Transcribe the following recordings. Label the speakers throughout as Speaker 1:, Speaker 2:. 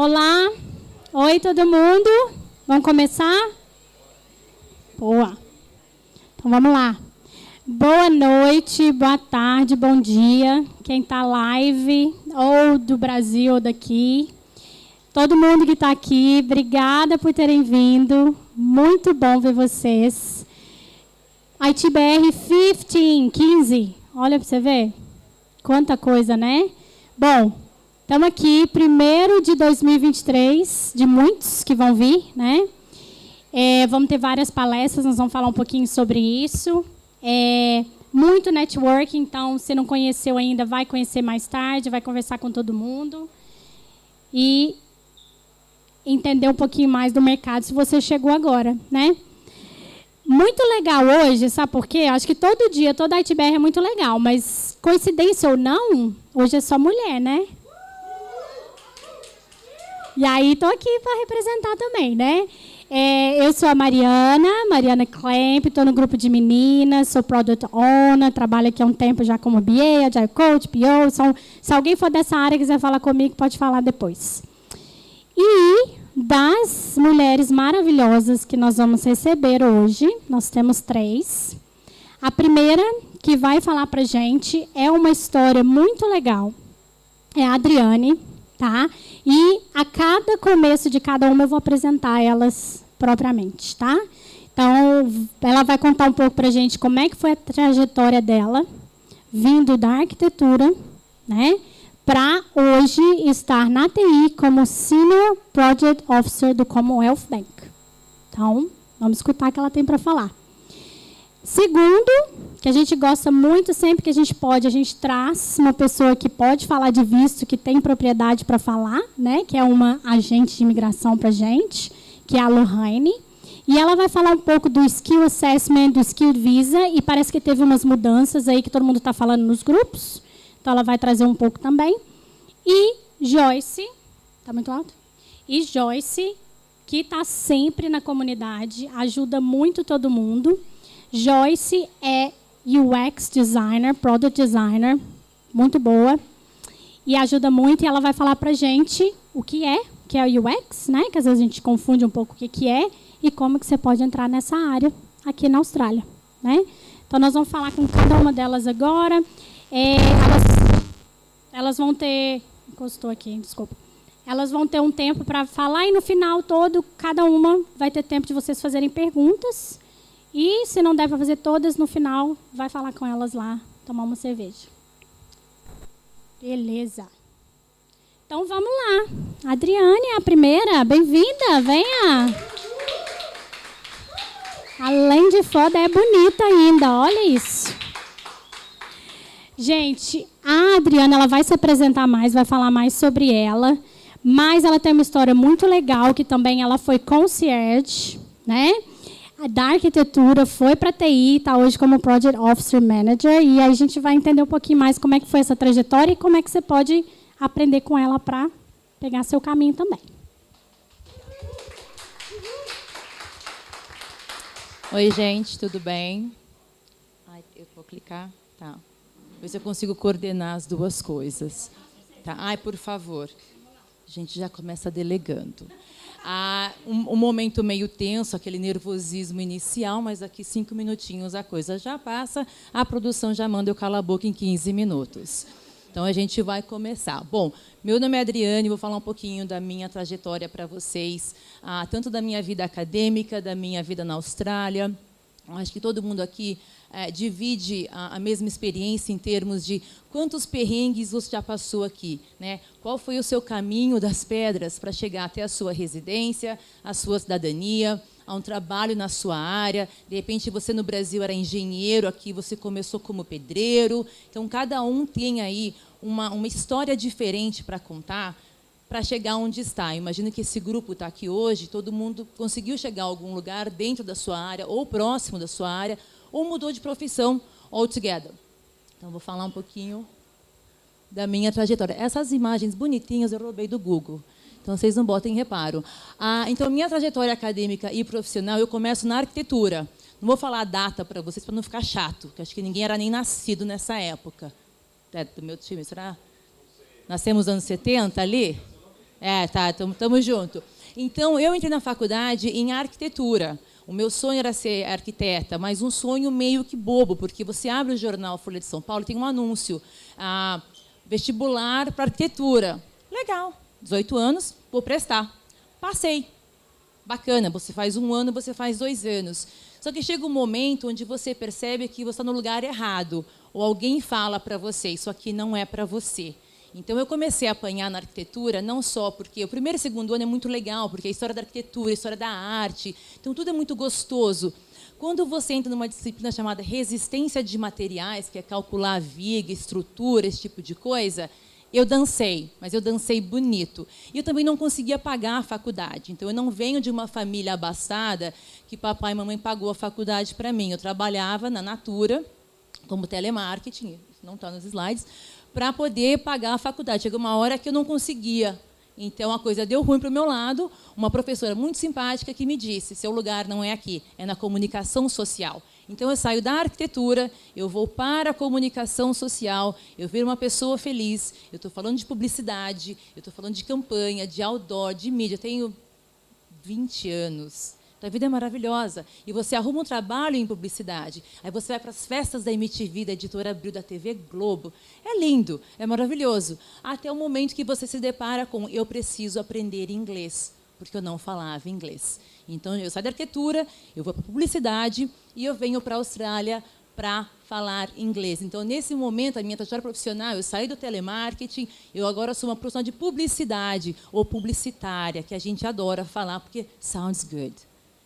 Speaker 1: Olá, oi todo mundo, vamos começar? Boa, então vamos lá. Boa noite, boa tarde, bom dia, quem está live, ou do Brasil ou daqui. Todo mundo que está aqui, obrigada por terem vindo, muito bom ver vocês. ITBR 15, olha para você ver, quanta coisa, né? Bom, estamos aqui, 1º de 2023, de muitos que vão vir, né? Vamos ter várias palestras, nós vamos falar um pouquinho sobre isso. Muito networking, então, se não conheceu ainda, vai conhecer mais tarde, vai conversar com todo mundo. E entender um pouquinho mais do mercado, se você chegou agora, né? Muito legal hoje, sabe por quê? Acho que todo dia, toda a ITBR é muito legal, mas coincidência ou não, hoje é só mulher, né? E aí, estou aqui para representar também, né? Eu sou a Mariana Klemp, estou no grupo de meninas, sou Product Owner, trabalho aqui há um tempo já como BA, Agile Coach, PO. Se alguém for dessa área e quiser falar comigo, pode falar depois. E das mulheres maravilhosas que nós vamos receber hoje, nós temos 3. A primeira que vai falar para a gente é uma história muito legal. É a Adriane, tá? E a cada começo de cada uma eu vou apresentar elas propriamente, tá? Então, ela vai contar um pouco para a gente como é que foi a trajetória dela, vindo da arquitetura, né? Para hoje estar na TI como Senior Project Officer do Commonwealth Bank. Então, vamos escutar o que ela tem para falar. Segundo, que a gente gosta muito, sempre que a gente pode, a gente traz uma pessoa que pode falar de visto, que tem propriedade para falar, né? Que é uma agente de imigração para a gente, que é a Lohane. E ela vai falar um pouco do Skill Assessment, do Skill Visa, e parece que teve umas mudanças aí que todo mundo está falando nos grupos. Então, ela vai trazer um pouco também. E Joyce, está muito alto? E Joyce, que está sempre na comunidade, ajuda muito todo mundo. Joyce é UX Designer, Product Designer, muito boa. E ajuda muito, e ela vai falar para a gente o que é o UX, né? Que às vezes a gente confunde um pouco o que é, e como que você pode entrar nessa área aqui na Austrália, né? Então, nós vamos falar com cada uma delas agora. Elas vão ter... Encostou aqui, desculpa. Elas vão ter um tempo para falar e no final todo, cada uma vai ter tempo de vocês fazerem perguntas. E se não der para fazer todas, no final, vai falar com elas lá, tomar uma cerveja. Beleza. Então, vamos lá. Adriane, a primeira. Bem-vinda, venha. Além de foda, é bonita ainda, olha isso. Gente, a Adriana, ela vai se apresentar mais, vai falar mais sobre ela, mas ela tem uma história muito legal, que também ela foi concierge, né? Da arquitetura, foi para a TI, está hoje como Project Officer Manager, e aí a gente vai entender um pouquinho mais como é que foi essa trajetória e como é que você pode aprender com ela para pegar seu caminho também.
Speaker 2: Oi, gente, tudo bem? Eu vou clicar? Tá. Ver se eu consigo coordenar as duas coisas. Tá? Por favor. A gente já começa delegando. Um momento meio tenso, aquele nervosismo inicial, mas daqui 5 minutinhos a coisa já passa, a produção já manda eu calar a boca em 15 minutos. Então, a gente vai começar. Bom, meu nome é Adriane, vou falar um pouquinho da minha trajetória para vocês, tanto da minha vida acadêmica, da minha vida na Austrália. Acho que todo mundo aqui divide a mesma experiência em termos de quantos perrengues você já passou aqui, né? Qual foi o seu caminho das pedras para chegar até a sua residência, a sua cidadania, a um trabalho na sua área. De repente, você no Brasil era engenheiro, aqui você começou como pedreiro. Então, cada um tem aí uma história diferente para contar, para chegar onde está. Imagino que esse grupo está aqui hoje, todo mundo conseguiu chegar a algum lugar dentro da sua área, ou próximo da sua área, ou mudou de profissão altogether. Então, vou falar um pouquinho da minha trajetória. Essas imagens bonitinhas eu roubei do Google, então vocês não botem reparo. Então, minha trajetória acadêmica e profissional, eu começo na arquitetura. Não vou falar a data para vocês, para não ficar chato, porque acho que ninguém era nem nascido nessa época. Do meu time, será? Nascemos nos anos 70 ali? Tá, estamos juntos. Então, eu entrei na faculdade em arquitetura. O meu sonho era ser arquiteta, mas um sonho meio que bobo, porque você abre o jornal Folha de São Paulo e tem um anúncio, vestibular para arquitetura. Legal, 18 anos, vou prestar. Passei. Bacana, você faz 1 ano, você faz 2 anos. Só que chega um momento onde você percebe que você está no lugar errado, ou alguém fala para você, isso aqui não é para você. Então, eu comecei a apanhar na arquitetura, não só porque o primeiro e segundo ano é muito legal, porque a história da arquitetura, a história da arte, então tudo é muito gostoso. Quando você entra numa disciplina chamada resistência de materiais, que é calcular viga, estrutura, esse tipo de coisa, eu dancei, mas eu dancei bonito. E eu também não conseguia pagar a faculdade. Então, eu não venho de uma família abastada que papai e mamãe pagou a faculdade para mim. Eu trabalhava na Natura, como telemarketing, isso não está nos slides, para poder pagar a faculdade. Chegou uma hora que eu não conseguia. Então, a coisa deu ruim para o meu lado. Uma professora muito simpática que me disse, seu lugar não é aqui, é na comunicação social. Então, eu saio da arquitetura, eu vou para a comunicação social, eu viro uma pessoa feliz, eu estou falando de publicidade, eu estou falando de campanha, de outdoor, de mídia. Eu tenho 20 anos. A vida é maravilhosa. E você arruma um trabalho em publicidade. Aí você vai para as festas da MTV, da Editora Abril, da TV Globo. É lindo, é maravilhoso. Até o momento que você se depara com eu preciso aprender inglês, porque eu não falava inglês. Então, eu saio da arquitetura, eu vou para a publicidade e eu venho para a Austrália para falar inglês. Então, nesse momento, a minha trajetória profissional, eu saí do telemarketing, eu agora sou uma profissional de publicidade ou publicitária, que a gente adora falar, porque sounds good.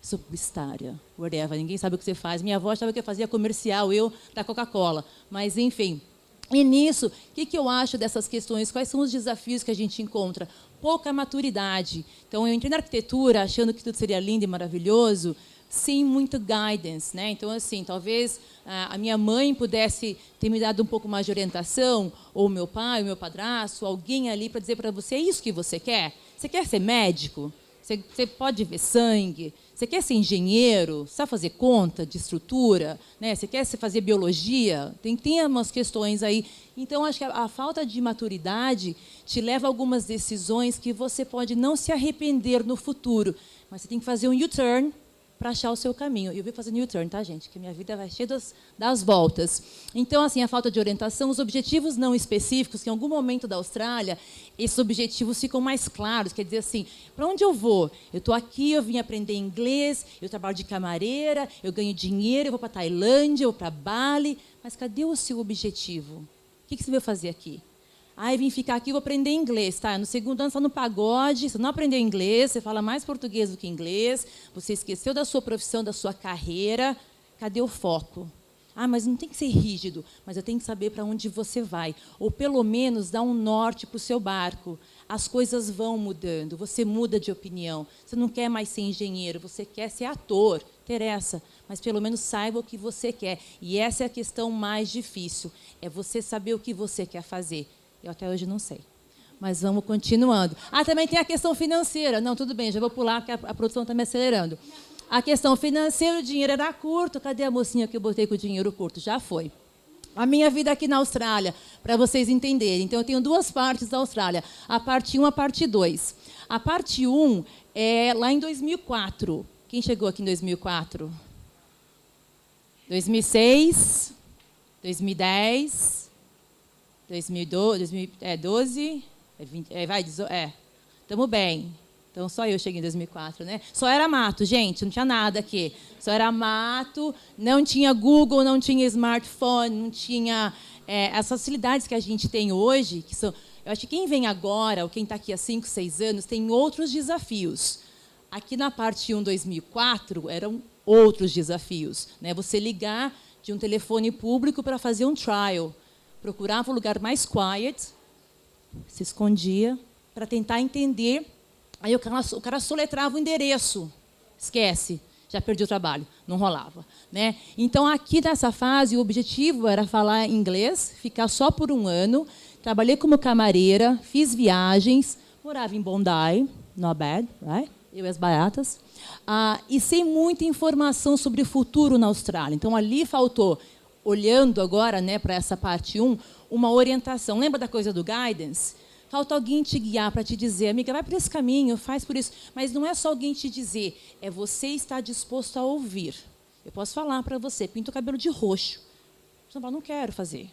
Speaker 2: Sou publicitária, whatever, ninguém sabe o que você faz. Minha avó achava que eu fazia comercial, eu da Coca-Cola. Mas, enfim. E nisso, o que eu acho dessas questões? Quais são os desafios que a gente encontra? Pouca maturidade. Então, eu entrei na arquitetura achando que tudo seria lindo e maravilhoso, sem muito guidance, né? Então, assim, talvez a minha mãe pudesse ter me dado um pouco mais de orientação, ou meu pai, ou meu padrasto, alguém ali para dizer para você, é isso que você quer? Você quer ser médico? Você pode ver sangue? Você quer ser engenheiro? Sabe fazer conta de estrutura? Né? Você quer fazer biologia? Tem umas questões aí. Então, acho que a falta de maturidade te leva a algumas decisões que você pode não se arrepender no futuro, mas você tem que fazer um U-turn para achar o seu caminho. Eu vim fazendo U-turn, tá, gente? Que minha vida vai cheia das voltas. Então, assim, a falta de orientação, os objetivos não específicos, que em algum momento da Austrália, esses objetivos ficam mais claros. Quer dizer assim, para onde eu vou? Eu estou aqui, eu vim aprender inglês, eu trabalho de camareira, eu ganho dinheiro, eu vou para a Tailândia, eu vou para Bali. Mas cadê o seu objetivo? O que você veio fazer aqui? Eu vim ficar aqui e vou aprender inglês. Tá? No segundo ano, você está no pagode, você não aprendeu inglês, você fala mais português do que inglês, você esqueceu da sua profissão, da sua carreira. Cadê o foco? Mas não tem que ser rígido, mas eu tenho que saber para onde você vai. Ou, pelo menos, dar um norte para o seu barco. As coisas vão mudando, você muda de opinião. Você não quer mais ser engenheiro, você quer ser ator. Interessa, mas pelo menos saiba o que você quer. E essa é a questão mais difícil, é você saber o que você quer fazer. Eu até hoje não sei. Mas vamos continuando. Também tem a questão financeira. Não, tudo bem, já vou pular, porque a produção está me acelerando. A questão financeira, o dinheiro era curto. Cadê a mocinha que eu botei com o dinheiro curto? Já foi. A minha vida aqui na Austrália, para vocês entenderem. Então, eu tenho 2 partes da Austrália. A parte 1 e a parte 2. A parte 1 é lá em 2004. Quem chegou aqui em 2004? 2006, 2010... 2012, 2012, estamos bem. Então, só eu cheguei em 2004, né? Só era mato, gente, não tinha nada aqui. Só era mato, não tinha Google, não tinha smartphone, não tinha as facilidades que a gente tem hoje, que são... Eu acho que quem vem agora, ou quem está aqui há 5, 6 anos, tem outros desafios. Aqui na parte 1, 2004, eram outros desafios, né? Você ligar de um telefone público para fazer um trial. Procurava um lugar mais quiet, se escondia, para tentar entender. Aí o cara soletrava o endereço. Esquece, já perdi o trabalho, não rolava. Né? Então, aqui nessa fase, o objetivo era falar inglês, ficar só por 1 ano. Trabalhei como camareira, fiz viagens, morava em Bondi, not bad, right? Eu e as baratas. E sem muita informação sobre o futuro na Austrália. Então, ali faltou... Olhando agora, né, para essa parte 1, uma orientação. Lembra da coisa do guidance? Falta alguém te guiar para te dizer, amiga, vai por esse caminho, faz por isso. Mas não é só alguém te dizer, é você estar disposto a ouvir. Eu posso falar para você, pinta o cabelo de roxo. Você fala, não quero fazer.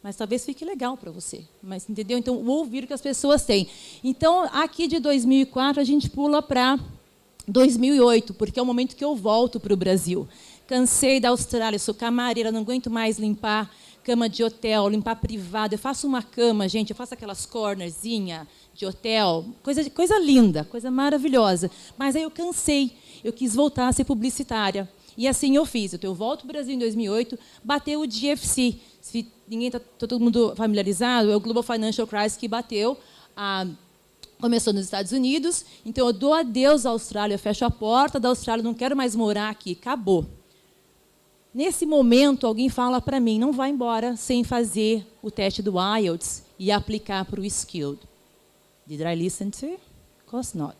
Speaker 2: Mas talvez fique legal para você. Mas, entendeu? Então, o ouvir que as pessoas têm. Então, aqui de 2004, a gente pula para 2008, porque é o momento que eu volto para o Brasil. Cansei da Austrália, sou camareira, não aguento mais limpar cama de hotel, limpar privado. Eu faço uma cama, gente, eu faço aquelas cornerzinhas de hotel, coisa linda, coisa maravilhosa. Mas aí eu cansei, eu quis voltar a ser publicitária. E assim eu fiz. Eu volto para o Brasil em 2008, bateu o GFC. Se ninguém está todo mundo familiarizado, é o Global Financial Crisis que bateu. Começou nos Estados Unidos, então eu dou adeus à Austrália, eu fecho a porta da Austrália, não quero mais morar aqui, acabou. Nesse momento, alguém fala para mim, não vai embora sem fazer o teste do IELTS e aplicar para o Skilled. Did I listen to? Of course not.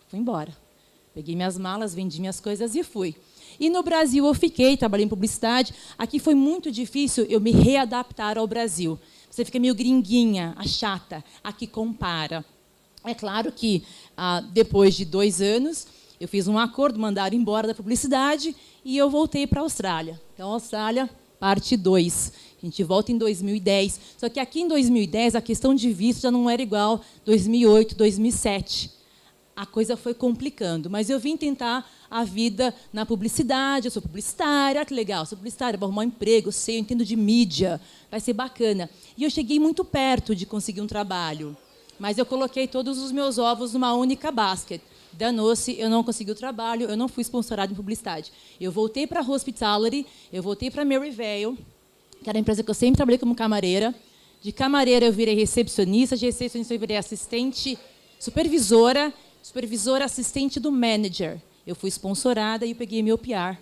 Speaker 2: Fui embora. Peguei minhas malas, vendi minhas coisas e fui. E no Brasil eu fiquei, trabalhei em publicidade. Aqui foi muito difícil eu me readaptar ao Brasil. Você fica meio gringuinha, a chata, a que compara. É claro que, depois de 2 anos, eu fiz um acordo, mandaram embora da publicidade e eu voltei para a Austrália. Então, Austrália, parte 2. A gente volta em 2010. Só que aqui em 2010, a questão de visto já não era igual 2008, 2007. A coisa foi complicando. Mas eu vim tentar a vida na publicidade. Eu sou publicitária, que legal, sou publicitária, vou arrumar um emprego, sei, eu entendo de mídia, vai ser bacana. E eu cheguei muito perto de conseguir um trabalho. Mas eu coloquei todos os meus ovos numa única basket. Danou-se, eu não consegui o trabalho, eu não fui sponsorada em publicidade. Eu voltei para a Hospitality, eu voltei para a Maryvale, que era a empresa que eu sempre trabalhei como camareira. De camareira eu virei recepcionista, de recepcionista eu virei assistente, supervisora assistente do manager. Eu fui sponsorada e eu peguei meu PR,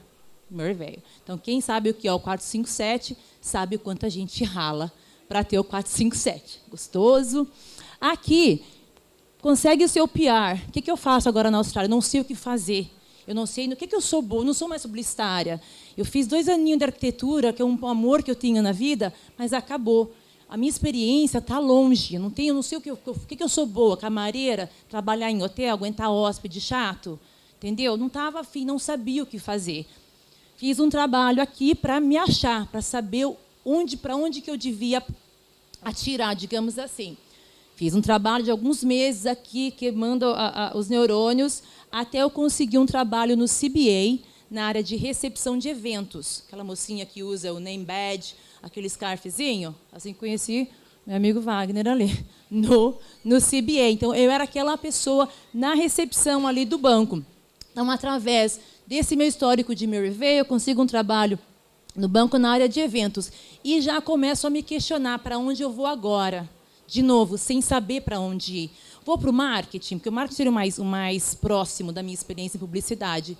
Speaker 2: Maryvale. Então, quem sabe o que é o 457, sabe o quanto a gente rala para ter o 457. Gostoso. Aqui, consegue o seu PR. O que eu faço agora na Austrália? Não sei o que fazer. Eu não sei no que eu sou boa, não sou mais publicitária. Eu fiz 2 aninhos de arquitetura, que é um amor que eu tinha na vida, mas acabou. A minha experiência está longe. Eu não sei o que eu sou boa. Camareira, trabalhar em hotel, aguentar hóspede chato. Entendeu? Não estava afim, não sabia o que fazer. Fiz um trabalho aqui para me achar, para saber para onde que eu devia atirar, digamos assim. Fiz um trabalho de alguns meses aqui, queimando os neurônios, até eu conseguir um trabalho no CBA, na área de recepção de eventos. Aquela mocinha que usa o name badge, aquele scarfzinho. Assim conheci meu amigo Wagner ali, no CBA. Então, eu era aquela pessoa na recepção ali do banco. Então, através desse meu histórico de Maryvale, eu consigo um trabalho no banco na área de eventos. E já começo a me questionar para onde eu vou agora. De novo, sem saber para onde ir. Vou para o marketing, porque o marketing seria o mais próximo da minha experiência em publicidade.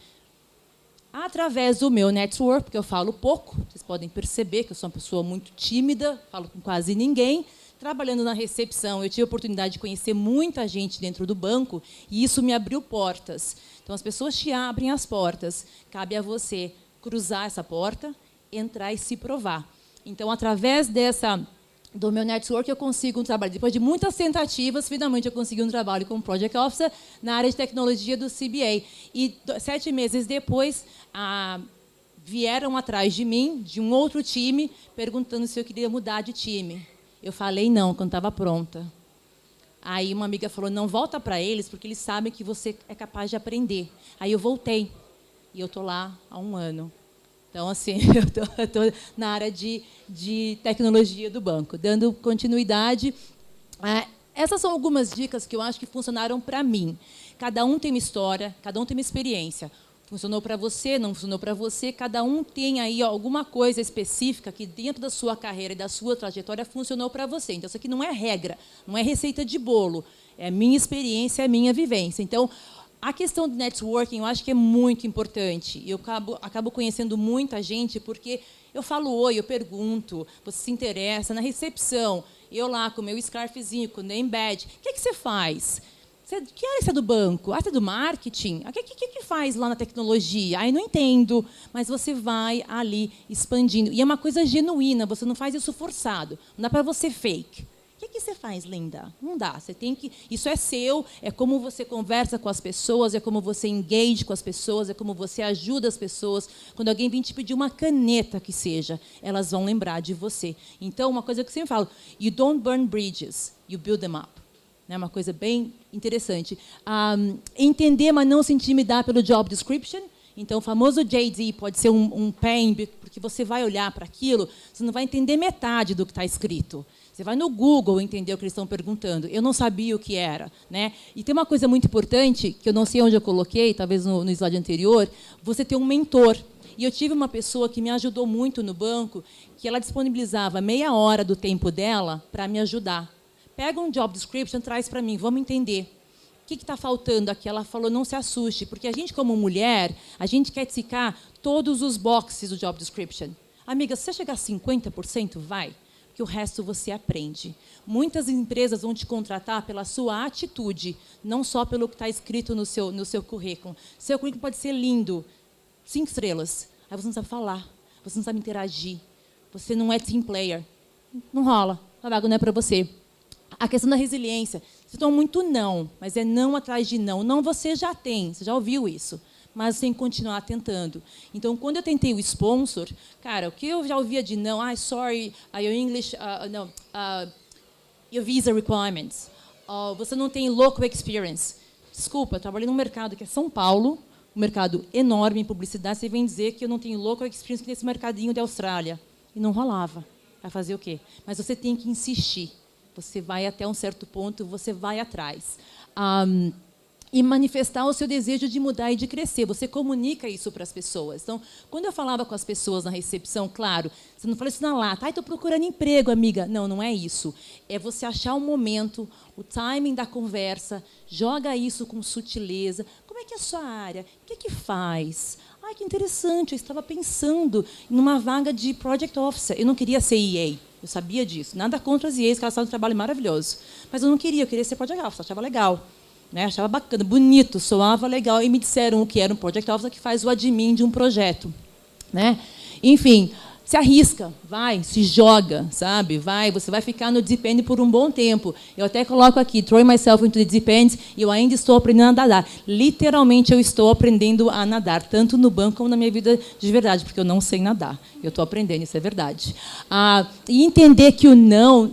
Speaker 2: Através do meu network, porque eu falo pouco, vocês podem perceber que eu sou uma pessoa muito tímida, falo com quase ninguém. Trabalhando na recepção, eu tive a oportunidade de conhecer muita gente dentro do banco, e isso me abriu portas. Então, as pessoas te abrem as portas. Cabe a você cruzar essa porta, entrar e se provar. Então, através do meu network, eu consigo um trabalho. Depois de muitas tentativas, finalmente eu consegui um trabalho como Project Officer na área de tecnologia do CBA. E 7 meses depois, vieram atrás de mim, de um outro time, perguntando se eu queria mudar de time. Eu falei não, quando estava pronta. Aí uma amiga falou, não, volta para eles, porque eles sabem que você é capaz de aprender. Aí eu voltei. E eu estou lá há 1 ano. Então, assim, eu estou na área de tecnologia do banco, dando continuidade. Essas são algumas dicas que eu acho que funcionaram para mim. Cada um tem uma história, cada um tem uma experiência. Funcionou para você, não funcionou para você. Cada um tem aí alguma coisa específica que dentro da sua carreira e da sua trajetória funcionou para você. Então, isso aqui não é regra, não é receita de bolo. É minha experiência, é minha vivência. Então, a questão do networking, eu acho que é muito importante. Eu acabo conhecendo muita gente porque eu falo oi, eu pergunto, você se interessa, na recepção, eu lá com o meu scarfzinho, com o name badge, o que você faz? Que área você é do banco? Você é do marketing? O que faz lá na tecnologia? Não entendo, mas você vai ali expandindo. E é uma coisa genuína, você não faz isso forçado, não dá para você fake. O que você faz, linda? Não dá. Você tem que. Isso é seu, é como você conversa com as pessoas, é como você engage com as pessoas, é como você ajuda as pessoas. Quando alguém vem te pedir uma caneta que seja, elas vão lembrar de você. Então, uma coisa que eu sempre falo, you don't burn bridges, you build them up. É uma coisa bem interessante. Entender, mas não se intimidar pelo job description. Então, o famoso JD pode ser um pain, porque você vai olhar para aquilo, você não vai entender metade do que está escrito. Você vai no Google entender o que eles estão perguntando. Eu não sabia o que era. Né? E tem uma coisa muito importante, que eu não sei onde eu coloquei, talvez no slide anterior, você ter um mentor. E eu tive uma pessoa que me ajudou muito no banco, que ela disponibilizava meia hora do tempo dela para me ajudar. Pega um job description, traz para mim, vamos entender. O que está faltando aqui? Ela falou, não se assuste, porque a gente, como mulher, a gente quer ticar todos os boxes do job description. Amiga, se você chegar a 50%, vai, porque o resto você aprende. Muitas empresas vão te contratar pela sua atitude, não só pelo que está escrito no seu currículo. Seu currículo pode ser lindo, 5 estrelas. Aí você não sabe falar, você não sabe interagir, você não é team player. Não rola, a vaga não é para você. A questão da resiliência. Vocês estão muito não, mas é não atrás de não. Não você já tem, você já ouviu isso. Mas você tem que continuar tentando. Então, quando eu tentei o sponsor, cara, o que eu já ouvia de não, sorry, your English, your visa requirements. Você não tem local experience. Desculpa, eu trabalhei num mercado que é São Paulo, um mercado enorme em publicidade, você vem dizer que eu não tenho local experience que nesse mercadinho da Austrália. E não rolava. Vai fazer o quê? Mas você tem que insistir. Você vai até um certo ponto, você vai atrás. E manifestar o seu desejo de mudar e de crescer. Você comunica isso para as pessoas. Então, quando eu falava com as pessoas na recepção, claro, você não fala isso na lata. Estou procurando emprego, amiga. Não, não é isso. É você achar o momento, o timing da conversa, joga isso com sutileza. Como é que é a sua área? O que faz? Que interessante, eu estava pensando numa vaga de Project Officer. Eu não queria ser EA. Eu sabia disso. Nada contra as EAs, que elas fazem um trabalho maravilhoso. Mas eu não queria, eu queria ser Project Officer, achava legal. Né? Achava bacana, bonito, soava legal. E me disseram o que era um Project Officer, que faz o admin de um projeto. Né? Enfim, se arrisca, vai, se joga, sabe? Vai, você vai ficar no deep end por um bom tempo. Eu até coloco aqui, throw myself into the deep end, e eu ainda estou aprendendo a nadar. Literalmente, eu estou aprendendo a nadar, tanto no banco como na minha vida de verdade, porque eu não sei nadar. Eu estou aprendendo, isso é verdade. E entender que o não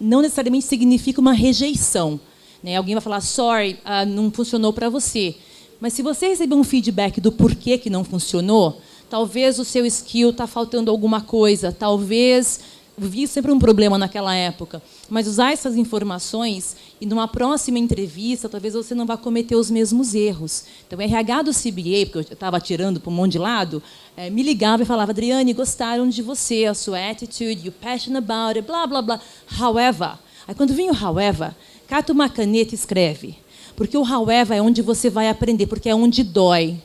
Speaker 2: necessariamente significa uma rejeição. Né? Alguém vai falar, sorry, não funcionou para você. Mas se você receber um feedback do porquê que não funcionou, talvez o seu skill está faltando alguma coisa, talvez, vi sempre um problema naquela época, mas usar essas informações e numa próxima entrevista, talvez você não vá cometer os mesmos erros. Então, o RH do CBA, porque eu estava tirando para um monte de lado, me ligava e falava, Adriane, gostaram de você, a sua attitude, you're passionate about it, blá, blá, blá. However, aí quando vem o however, cata uma caneta e escreve. Porque o however é onde você vai aprender, porque é onde dói.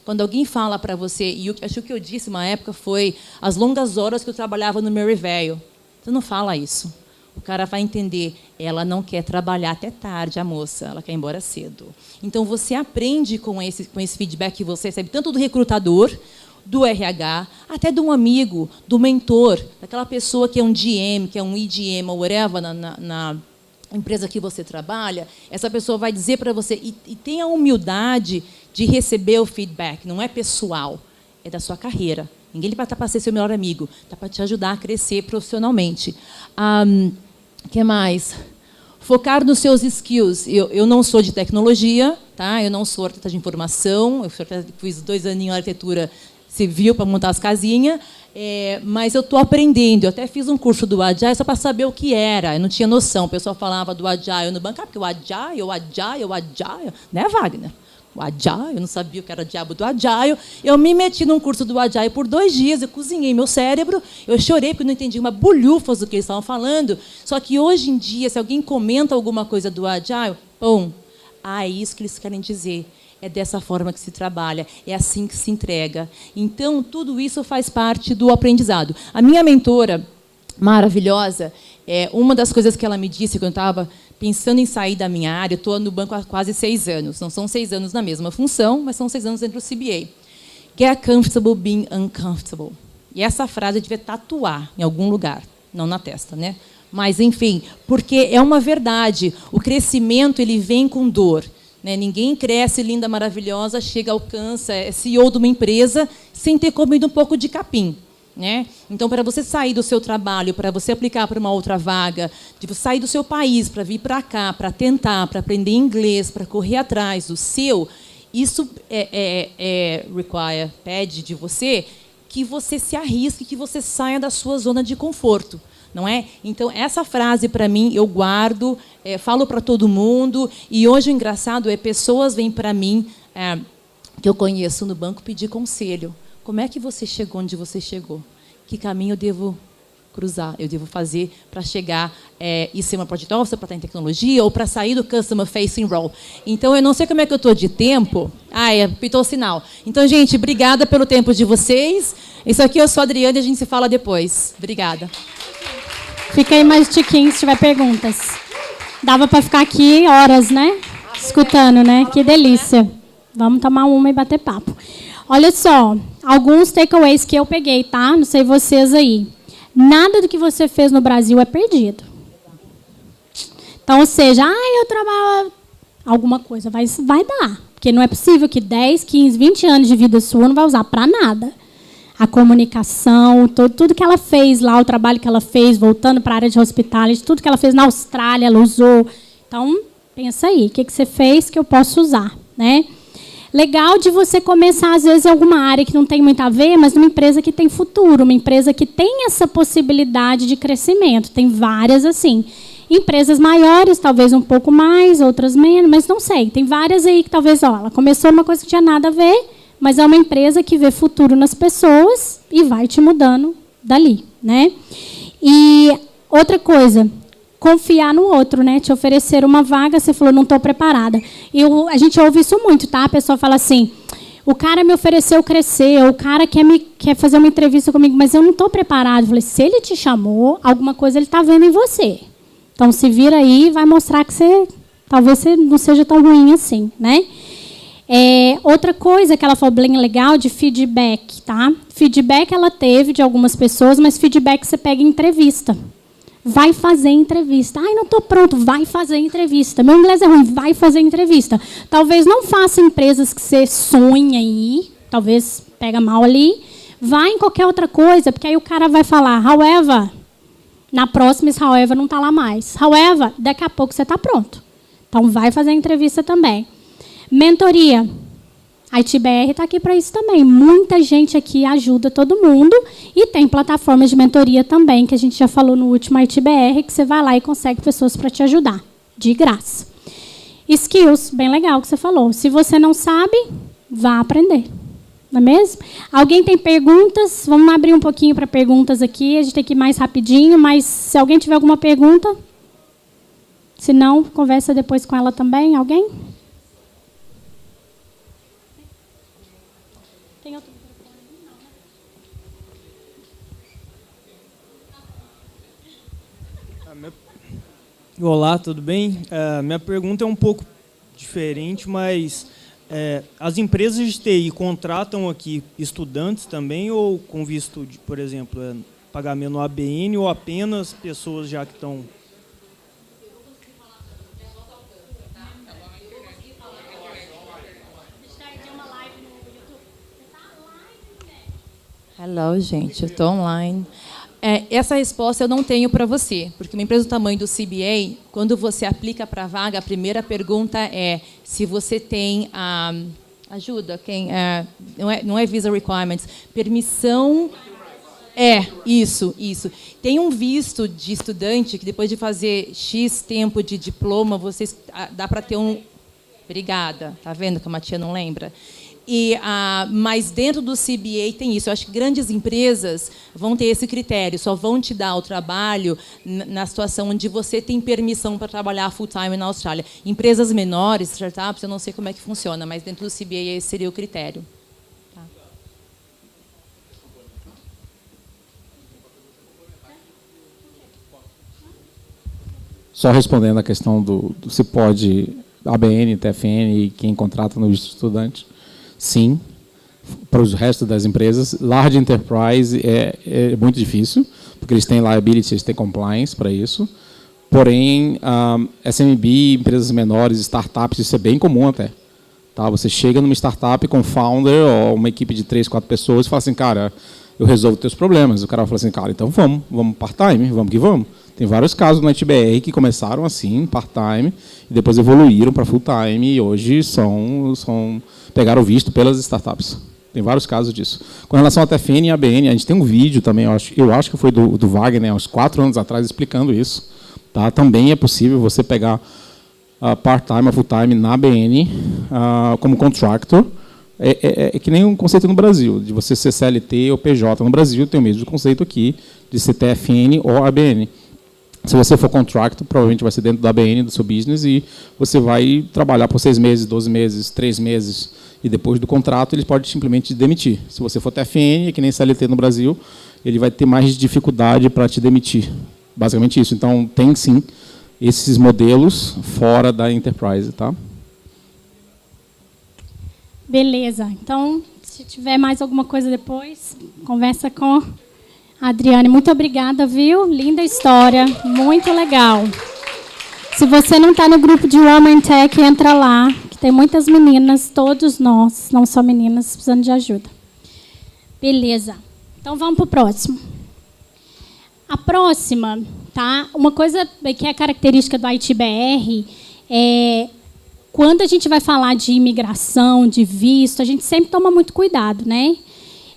Speaker 2: Quando alguém fala para você, e acho que o que eu disse uma época foi as longas horas que eu trabalhava no Maryvale. Você não fala isso. O cara vai entender, ela não quer trabalhar até tarde, a moça, ela quer ir embora cedo. Então, você aprende com esse feedback que você recebe, tanto do recrutador, do RH, até de um amigo, do mentor, daquela pessoa que é um GM, que é um EGM, ou whatever, na empresa que você trabalha, essa pessoa vai dizer para você, e tenha a humildade de receber o feedback, não é pessoal, é da sua carreira. Ninguém está para ser seu melhor amigo, está para te ajudar a crescer profissionalmente. Que mais? Focar nos seus skills. Eu não sou de tecnologia, tá? Eu não sou arquiteta de informação, eu fiz 2 aninhos em arquitetura civil para montar as casinhas, mas eu estou aprendendo. Eu até fiz um curso do Agile só para saber o que era. Eu não tinha noção. O pessoal falava do Agile no banco, porque o Agile, né, Wagner? O Agile, eu não sabia o que era o diabo do Agile. Eu me meti num curso do Agile por 2 dias, eu cozinhei meu cérebro, eu chorei porque não entendi uma bolhufas do que eles estavam falando. Só que hoje em dia, se alguém comenta alguma coisa do Agile, é isso que eles querem dizer. É dessa forma que se trabalha, é assim que se entrega. Então, tudo isso faz parte do aprendizado. A minha mentora, maravilhosa, uma das coisas que ela me disse quando eu estava pensando em sair da minha área, eu estou no banco há quase 6 anos. Não são 6 anos na mesma função, mas são 6 anos dentro do CBA. Get comfortable being uncomfortable. E essa frase eu devia tatuar em algum lugar, não na testa, né? Mas, enfim, porque é uma verdade. O crescimento ele vem com dor. Né? Ninguém cresce linda, maravilhosa, chega, alcança, é CEO de uma empresa sem ter comido um pouco de capim. Né? Então, para você sair do seu trabalho, para você aplicar para uma outra vaga, de você sair do seu país para vir para cá, para tentar, para aprender inglês, para correr atrás do seu, isso pede de você que você se arrisque, que você saia da sua zona de conforto. Não é? Então, essa frase, para mim, eu guardo, falo para todo mundo, e hoje o engraçado é pessoas vêm para mim, que eu conheço no banco, pedir conselho. Como é que você chegou onde você chegou? Que caminho eu devo cruzar, eu devo fazer para chegar e ser uma project officer, para estar em tecnologia, ou para sair do customer facing role. Então, eu não sei como é que eu estou de tempo. Pitou o sinal. Então, gente, obrigada pelo tempo de vocês. Isso aqui eu sou a Adriana e a gente se fala depois. Obrigada.
Speaker 1: Fica aí mais tiquinho se tiver perguntas. Dava para ficar aqui horas, né? Escutando, né? Que delícia. Vamos tomar uma e bater papo. Olha só, alguns takeaways que eu peguei, tá? Não sei vocês aí. Nada do que você fez no Brasil é perdido. Então, ou seja, eu trabalho... Alguma coisa vai dar. Porque não é possível que 10, 15, 20 anos de vida sua não vai usar para nada. A comunicação, tudo que ela fez lá, o trabalho que ela fez, voltando para a área de hospitality, tudo que ela fez na Austrália, ela usou. Então, pensa aí, o que você fez que eu posso usar, né? Legal de você começar, às vezes, em alguma área que não tem muito a ver, mas numa empresa que tem futuro, uma empresa que tem essa possibilidade de crescimento. Tem várias assim. Empresas maiores, talvez um pouco mais, outras menos, mas não sei. Tem várias aí que talvez, ela começou numa coisa que tinha nada a ver, mas é uma empresa que vê futuro nas pessoas e vai te mudando dali, né? E outra coisa, confiar no outro, né? Te oferecer uma vaga, você falou, não estou preparada. A gente ouve isso muito, tá? A pessoa fala assim, o cara me ofereceu crescer, o cara quer fazer uma entrevista comigo, mas eu não estou preparado. Eu falei, se ele te chamou, alguma coisa ele está vendo em você. Então, se vira aí, vai mostrar que talvez você não seja tão ruim assim, né? Outra coisa que ela falou bem legal de feedback, tá? Feedback ela teve de algumas pessoas, mas feedback você pega em entrevista. Vai fazer entrevista. Não estou pronto, vai fazer entrevista. Meu inglês é ruim, vai fazer entrevista. Talvez não faça empresas que você sonha aí, talvez pega mal ali. Vai em qualquer outra coisa, porque aí o cara vai falar, however, na próxima esse however não está lá mais. However, daqui a pouco você está pronto. Então, vai fazer entrevista também. Mentoria. A ITBR está aqui para isso também. Muita gente aqui ajuda todo mundo. E tem plataformas de mentoria também, que a gente já falou no último ITBR, que você vai lá e consegue pessoas para te ajudar, de graça. Skills, bem legal que você falou. Se você não sabe, vá aprender. Não é mesmo? Alguém tem perguntas? Vamos abrir um pouquinho para perguntas aqui. A gente tem que ir mais rapidinho, mas se alguém tiver alguma pergunta, se não, conversa depois com ela também. Alguém? Tem outro
Speaker 3: microfone? Olá, tudo bem? Minha pergunta é um pouco diferente, mas as empresas de TI contratam aqui estudantes também ou com visto de, por exemplo, pagamento no ABN ou apenas pessoas já que estão...
Speaker 2: Hello, gente, eu estou online. Essa resposta eu não tenho para você, porque uma empresa do tamanho do CBA, quando você aplica para a vaga, a primeira pergunta é se você tem ajuda, não é visa requirements, permissão. Isso. Tem um visto de estudante que depois de fazer X tempo de diploma, dá para ter um... Obrigada, tá vendo que a Matia não lembra? Mas dentro do CBA tem isso. Eu acho que grandes empresas vão ter esse critério, só vão te dar o trabalho na situação onde você tem permissão para trabalhar full-time na Austrália. Empresas menores, startups, eu não sei como é que funciona, mas dentro do CBA esse seria o critério. Tá.
Speaker 4: Só respondendo a questão do se pode ABN, TFN e quem contrata no visto estudante. Sim, para o resto das empresas. Large Enterprise é muito difícil, porque eles têm liability, eles têm compliance para isso. Porém, SMB, empresas menores, startups, isso é bem comum até. Tá? Você chega numa startup com founder ou uma equipe de 3, 4 pessoas e fala assim, cara, eu resolvo os teus problemas. O cara vai falar assim, cara, então vamos part-time, vamos que vamos. Tem vários casos no NetBR que começaram assim, part-time, e depois evoluíram para full-time e hoje pegaram visto pelas startups. Tem vários casos disso. Com relação à TFN e à ABN, a gente tem um vídeo também, eu acho que foi do Wagner, uns 4 anos atrás, explicando isso. Tá? Também é possível você pegar part-time ou full-time na ABN como contractor. É que nem um conceito no Brasil, de você ser CLT ou PJ. No Brasil tem o mesmo conceito aqui, de ser TFN ou ABN. Se você for contractor, provavelmente vai ser dentro da ABN, do seu business, e você vai trabalhar por 6 meses, 12 meses, 3 meses, e depois do contrato ele pode simplesmente te demitir. Se você for TFN, que nem CLT no Brasil, ele vai ter mais dificuldade para te demitir. Basicamente isso. Então, tem sim esses modelos fora da enterprise, tá?
Speaker 1: Beleza. Então, se tiver mais alguma coisa depois, conversa com a Adriane. Muito obrigada, viu? Linda história. Muito legal. Se você não está no grupo de Women Tech, entra lá, que tem muitas meninas, todos nós, não só meninas, precisando de ajuda. Beleza. Então, vamos para o próximo. A próxima, tá? Uma coisa que é característica do ITBR é... Quando a gente vai falar de imigração, de visto, a gente sempre toma muito cuidado, né?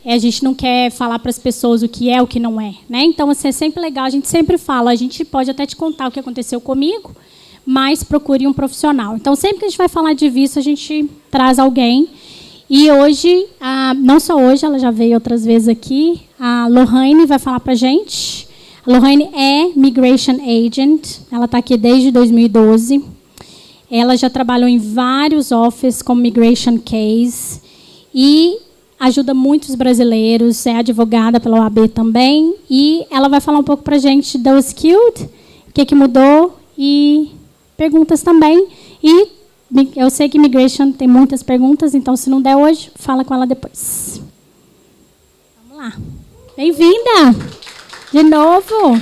Speaker 1: A gente não quer falar para as pessoas o que é, o que não é, né? Então, assim, é sempre legal, a gente sempre fala, a gente pode até te contar o que aconteceu comigo, mas procure um profissional. Então, sempre que a gente vai falar de visto, a gente traz alguém. E hoje, não só hoje, ela já veio outras vezes aqui, a Lohane vai falar para a gente. A Lohane é Migration Agent, ela está aqui desde 2012. Ela já trabalhou em vários offices como Migration Case e ajuda muitos brasileiros, é advogada pela OAB também. E ela vai falar um pouco para a gente do Skilled, o que mudou e perguntas também. E eu sei que Migration tem muitas perguntas, então se não der hoje, fala com ela depois. Vamos lá. Bem-vinda! De novo!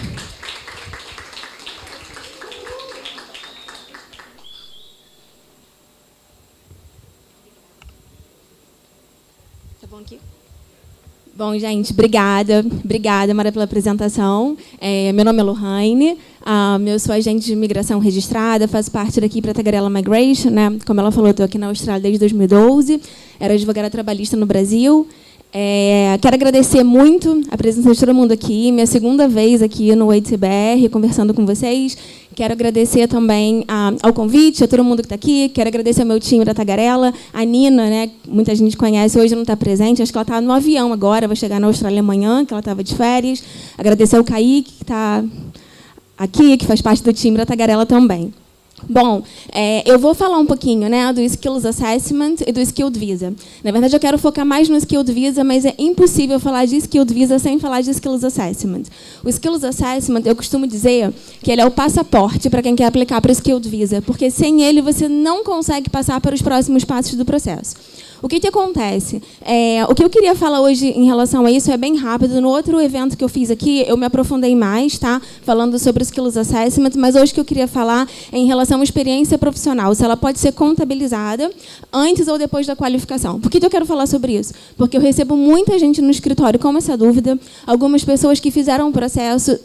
Speaker 5: Bom, gente, obrigada, Mara, pela apresentação. Meu nome é Lohane, eu sou agente de imigração registrada, faço parte daqui para Tagarela Migration, né? Como ela falou, estou aqui na Austrália desde 2012, era advogada trabalhista no Brasil. Quero agradecer muito a presença de todo mundo aqui, minha segunda vez aqui no ITBR, conversando com vocês. Quero agradecer também ao convite, a todo mundo que está aqui. Quero agradecer ao meu time da Tagarela, a Nina, né, muita gente conhece, hoje não está presente, acho que ela está no avião agora, vai chegar na Austrália amanhã, que ela estava de férias. Agradecer ao Kaique, que está aqui, que faz parte do time da Tagarela também. Bom, eu vou falar um pouquinho, né, do Skills Assessment e do Skilled Visa. Na verdade, eu quero focar mais no Skilled Visa, mas é impossível falar de Skilled Visa sem falar de Skills Assessment. O Skills Assessment, eu costumo dizer que ele é o passaporte para quem quer aplicar para o Skilled Visa, porque sem ele você não consegue passar para os próximos passos do processo. O que acontece? O que eu queria falar hoje em relação a isso é bem rápido. No outro evento que eu fiz aqui, eu me aprofundei mais, tá? Falando sobre o Skills Assessment, mas hoje o que eu queria falar é em relação à experiência profissional, se ela pode ser contabilizada antes ou depois da qualificação. Por que eu quero falar sobre isso? Porque eu recebo muita gente no escritório com essa dúvida, algumas pessoas que fizeram um processo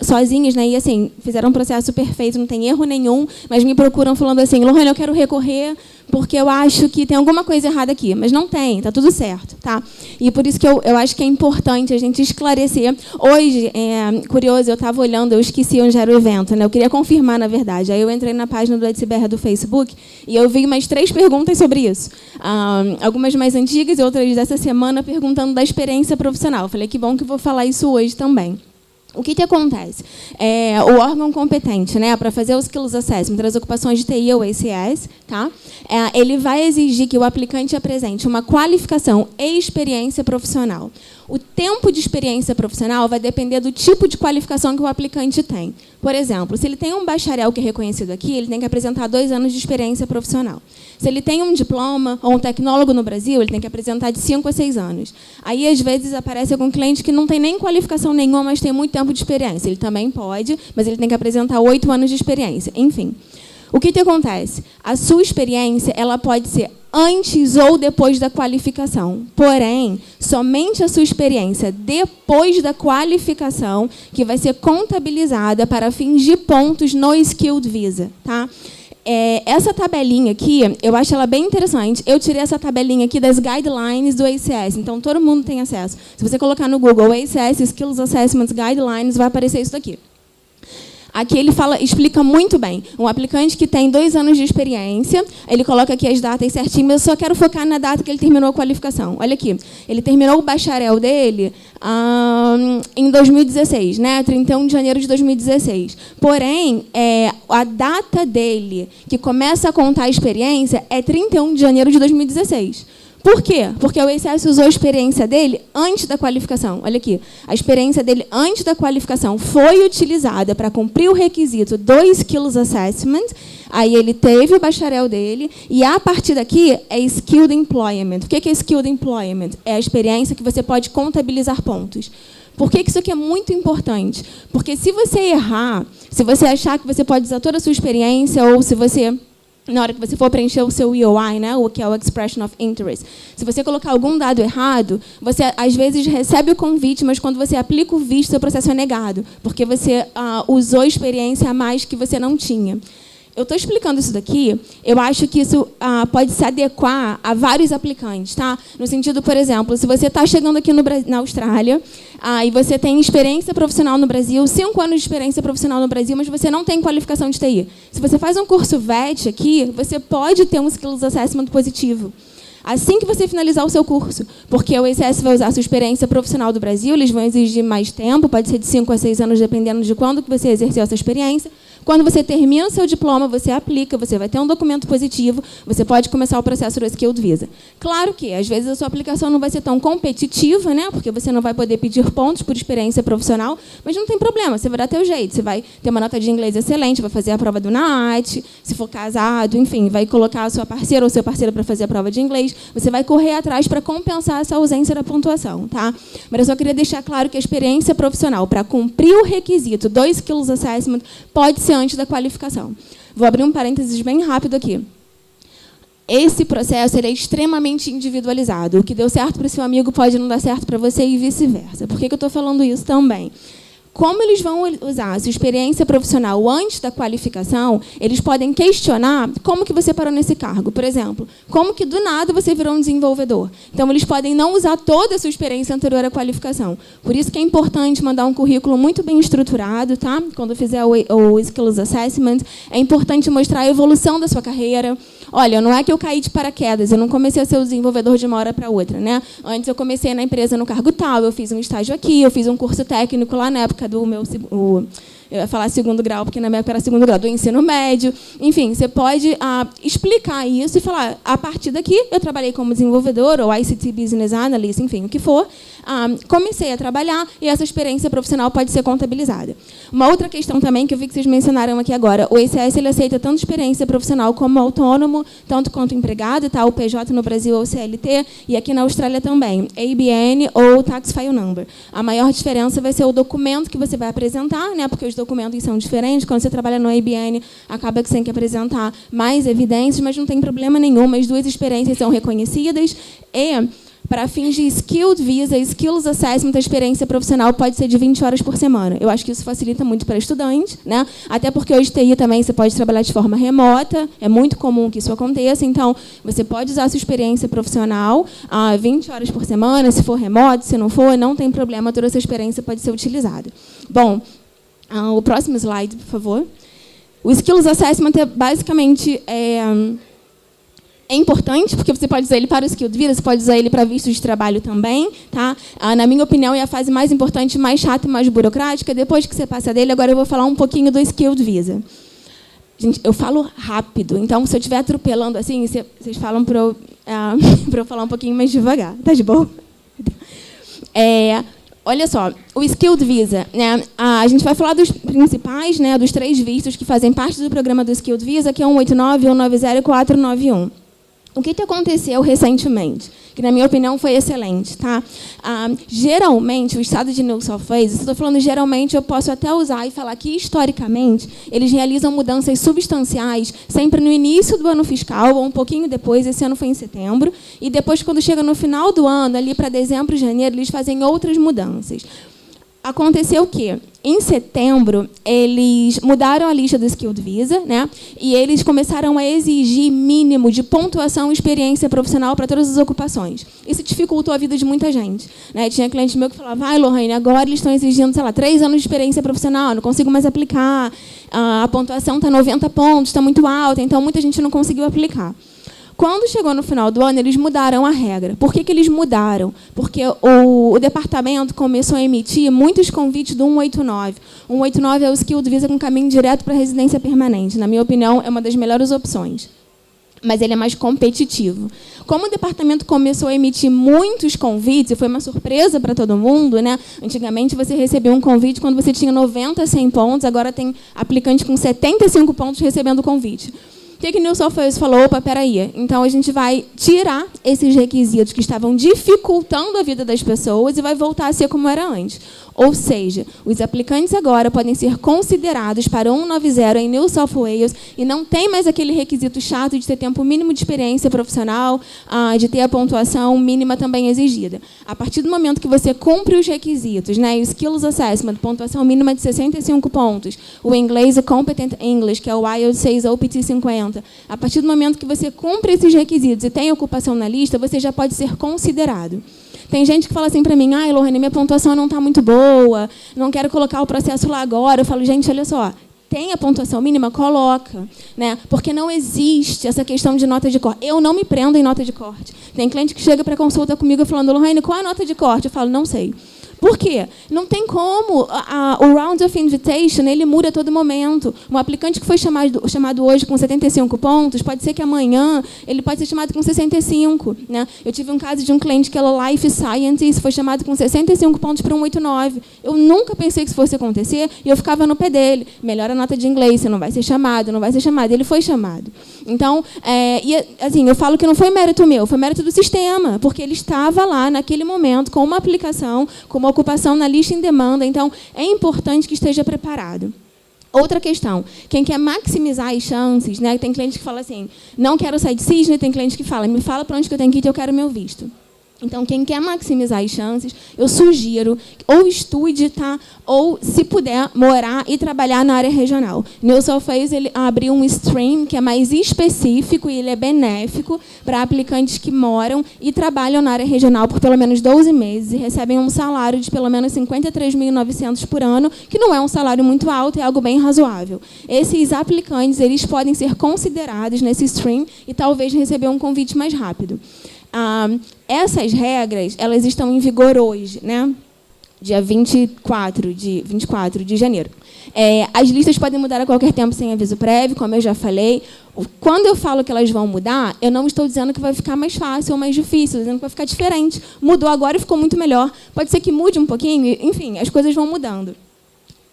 Speaker 5: sozinhas, né? E assim, fizeram um processo perfeito, não tem erro nenhum, mas me procuram falando assim, Lohane, eu quero recorrer porque eu acho que tem alguma coisa errada aqui, mas não tem, está tudo certo, tá? E por isso que eu acho que é importante a gente esclarecer. Hoje, curioso, eu estava olhando, eu esqueci onde era o evento, né? Eu queria confirmar, na verdade. Aí eu entrei na página do ITBR do Facebook e eu vi mais 3 perguntas sobre isso. Algumas mais antigas e outras dessa semana perguntando da experiência profissional. Eu falei, que bom que eu vou falar isso hoje também. O que acontece? O órgão competente, né, para fazer o Skills Assessment das ocupações de TI ou ACS, tá? Ele vai exigir que o aplicante apresente uma qualificação e experiência profissional. O tempo de experiência profissional vai depender do tipo de qualificação que o aplicante tem. Por exemplo, se ele tem um bacharel que é reconhecido aqui, ele tem que apresentar 2 anos de experiência profissional. Se ele tem um diploma ou um tecnólogo no Brasil, ele tem que apresentar de 5 a 6 anos. Aí, às vezes, aparece algum cliente que não tem nem qualificação nenhuma, mas tem muito tempo de experiência. Ele também pode, mas ele tem que apresentar 8 anos de experiência. Enfim, o que acontece? A sua experiência ela pode ser antes ou depois da qualificação. Porém, somente a sua experiência depois da qualificação que vai ser contabilizada para fins de pontos no Skilled Visa. Tá? Essa tabelinha aqui, eu acho ela bem interessante. Eu tirei essa tabelinha aqui das guidelines do ACS, então todo mundo tem acesso. Se você colocar no Google ACS Skills Assessments Guidelines, vai aparecer isso daqui. Aqui ele explica muito bem. Um aplicante que tem 2 anos de experiência, ele coloca aqui as datas certinho, mas eu só quero focar na data que ele terminou a qualificação. Olha aqui, ele terminou o bacharel dele em 2016, né? 31 de janeiro de 2016. Porém, a data dele, que começa a contar a experiência, é 31 de janeiro de 2016. Por quê? Porque o ACS usou a experiência dele antes da qualificação. Olha aqui, a experiência dele antes da qualificação foi utilizada para cumprir o requisito do Skills Assessment, aí ele teve o bacharel dele, e a partir daqui é Skilled Employment. O que é Skilled Employment? É a experiência que você pode contabilizar pontos. Por que isso aqui é muito importante? Porque se você errar, se você achar que você pode usar toda a sua experiência, ou se você... na hora que você for preencher o seu EOI, né, o que é o Expression of Interest, se você colocar algum dado errado, você, às vezes, recebe o convite, mas quando você aplica o visto, seu processo é negado, porque você usou experiência a mais que você não tinha. Eu estou explicando isso daqui, eu acho que isso pode se adequar a vários aplicantes. Tá? No sentido, por exemplo, se você está chegando aqui na Austrália e você tem experiência profissional no Brasil, 5 anos de experiência profissional no Brasil, mas você não tem qualificação de TI. Se você faz um curso VET aqui, você pode ter um Skills Assessment positivo. Assim que você finalizar o seu curso, porque o ACS vai usar a sua experiência profissional do Brasil, eles vão exigir mais tempo, pode ser de 5 a 6 anos, dependendo de quando que você exerceu essa experiência. Quando você termina o seu diploma, você aplica, você vai ter um documento positivo, você pode começar o processo do Skilled Visa. Claro que, às vezes, a sua aplicação não vai ser tão competitiva, né, porque você não vai poder pedir pontos por experiência profissional, mas não tem problema, você vai dar teu jeito, você vai ter uma nota de inglês excelente, vai fazer a prova do NAAT, se for casado, enfim, vai colocar a sua parceira ou seu parceiro para fazer a prova de inglês, você vai correr atrás para compensar essa ausência da pontuação. Tá? Mas eu só queria deixar claro que a experiência profissional, para cumprir o requisito do Skills Assessment, pode ser antes da qualificação. Vou abrir um parênteses bem rápido aqui. Esse processo ele é extremamente individualizado. O que deu certo para o seu amigo pode não dar certo para você e vice-versa. Por que eu estou falando isso também? Como eles vão usar a sua experiência profissional antes da qualificação, eles podem questionar como que você parou nesse cargo. Por exemplo, como que do nada você virou um desenvolvedor. Então, eles podem não usar toda a sua experiência anterior à qualificação. Por isso que é importante mandar um currículo muito bem estruturado. Tá? Quando fizer o Skills Assessment, é importante mostrar a evolução da sua carreira. Olha, não é que eu caí de paraquedas, eu não comecei a ser o desenvolvedor de uma hora para outra. Né? Antes eu comecei na empresa no cargo tal, eu fiz um estágio aqui, eu fiz um curso técnico lá na época do meu... eu ia falar segundo grau, porque na minha época era segundo grau, do ensino médio. Enfim, você pode explicar isso e falar, a partir daqui, eu trabalhei como desenvolvedor, ou ICT Business Analyst, enfim, o que for. Comecei a trabalhar e essa experiência profissional pode ser contabilizada. Uma outra questão também, que eu vi que vocês mencionaram aqui agora, o ACS ele aceita tanto experiência profissional como autônomo, tanto quanto empregado, tá? O PJ no Brasil ou CLT, e aqui na Austrália também, ABN ou Tax File Number. A maior diferença vai ser o documento que você vai apresentar, né? Porque os documentos são diferentes. Quando você trabalha no ABN, acaba que você tem que apresentar mais evidências, mas não tem problema nenhum. As duas experiências são reconhecidas e, para fins de Skilled Visa, Skills Assessment, a experiência profissional pode ser de 20 horas por semana. Eu acho que isso facilita muito para estudante, né? Até porque hoje TI também você pode trabalhar de forma remota, é muito comum que isso aconteça, então você pode usar a sua experiência profissional 20 horas por semana, se for remoto, se não for, não tem problema, toda essa experiência pode ser utilizada. Bom, o próximo slide, por favor. O Skills Assessment é basicamente... É importante, porque você pode usar ele para o Skilled Visa, você pode usar ele para visto de trabalho também. Tá? Na minha opinião, é a fase mais importante, mais chata e mais burocrática. Depois que você passa dele, agora eu vou falar um pouquinho do Skilled Visa. Gente, eu falo rápido, então, se eu estiver atropelando assim, vocês falam para eu falar um pouquinho mais devagar. Tá de boa? olha só, o Skilled Visa, né? A gente vai falar dos principais, né, dos 3 vistos que fazem parte do programa do Skilled Visa, que é o 189, 190 e 491. O que aconteceu recentemente? Que, na minha opinião, foi excelente. Tá? Geralmente, o estado de New South Wales, se eu estou falando geralmente, eu posso até usar e falar que, historicamente, eles realizam mudanças substanciais sempre no início do ano fiscal, ou um pouquinho depois, esse ano foi em setembro, e depois, quando chega no final do ano, ali para dezembro, janeiro, eles fazem outras mudanças. Aconteceu o quê? Em setembro, eles mudaram a lista do Skilled Visa, né? E eles começaram a exigir mínimo de pontuação e experiência profissional para todas as ocupações. Isso dificultou a vida de muita gente, né? Tinha cliente meu que falava, vai, Lohane, agora eles estão exigindo, sei lá, 3 anos de experiência profissional, não consigo mais aplicar, a pontuação está 90 pontos, está muito alta, então muita gente não conseguiu aplicar. Quando chegou no final do ano, eles mudaram a regra. Por que eles mudaram? Porque o departamento começou a emitir muitos convites do 189. O 189 é o Skilled Visa com caminho direto para a residência permanente. Na minha opinião, é uma das melhores opções. Mas ele é mais competitivo. Como o departamento começou a emitir muitos convites, e foi uma surpresa para todo mundo, né? Antigamente, você recebia um convite quando você tinha 90, 100 pontos, agora tem aplicante com 75 pontos recebendo o convite. O que New South Wales falou? Opa, peraí. Então, a gente vai tirar esses requisitos que estavam dificultando a vida das pessoas e vai voltar a ser como era antes. Ou seja, os aplicantes agora podem ser considerados para 190 em New South Wales e não tem mais aquele requisito chato de ter tempo mínimo de experiência profissional, de ter a pontuação mínima também exigida. A partir do momento que você cumpre os requisitos, né, o Skills Assessment, pontuação mínima de 65 pontos, o inglês, o Competent English, que é o IELTS 6 ou PT 50, a partir do momento que você cumpre esses requisitos e tem ocupação na lista, você já pode ser considerado. Tem gente que fala assim para mim, Lohane, minha pontuação não está muito boa, não quero colocar o processo lá agora. Eu falo, gente, olha só, tem a pontuação mínima? Coloca. Né? Porque não existe essa questão de nota de corte. Eu não me prendo em nota de corte. Tem cliente que chega para consulta comigo falando, Lohane, qual é a nota de corte? Eu falo, não sei. Por quê? Não tem como. O Round of Invitation, ele muda a todo momento. Um aplicante que foi chamado hoje com 75 pontos, pode ser que amanhã ele pode ser chamado com 65. Né? Eu tive um caso de um cliente que era Life Scientist, foi chamado com 65 pontos para 189. Eu nunca pensei que isso fosse acontecer e eu ficava no pé dele. Melhora a nota de inglês, você não vai ser chamado, não vai ser chamado. Ele foi chamado. Então, assim, eu falo que não foi mérito meu, foi mérito do sistema, porque ele estava lá, naquele momento, com uma aplicação, com uma ocupação na lista em demanda, então é importante que esteja preparado. Outra questão, quem quer maximizar as chances, né? Tem cliente que fala assim, não quero sair de Sydney, tem cliente que fala, me fala para onde que eu tenho que ir, eu quero meu visto. Então, quem quer maximizar as chances, eu sugiro ou estude, tá? Ou, se puder, morar e trabalhar na área regional. New South Wales ele abriu um stream que é mais específico e ele é benéfico para aplicantes que moram e trabalham na área regional por pelo menos 12 meses e recebem um salário de pelo menos 53.900 por ano, que não é um salário muito alto, é algo bem razoável. Esses aplicantes eles podem ser considerados nesse stream e talvez receber um convite mais rápido. Essas regras elas estão em vigor hoje, né? Dia 24 de janeiro. As listas podem mudar a qualquer tempo sem aviso prévio, como eu já falei. Quando eu falo que elas vão mudar, eu não estou dizendo que vai ficar mais fácil ou mais difícil, estou dizendo que vai ficar diferente. Mudou agora e ficou muito melhor. Pode ser que mude um pouquinho, enfim, as coisas vão mudando.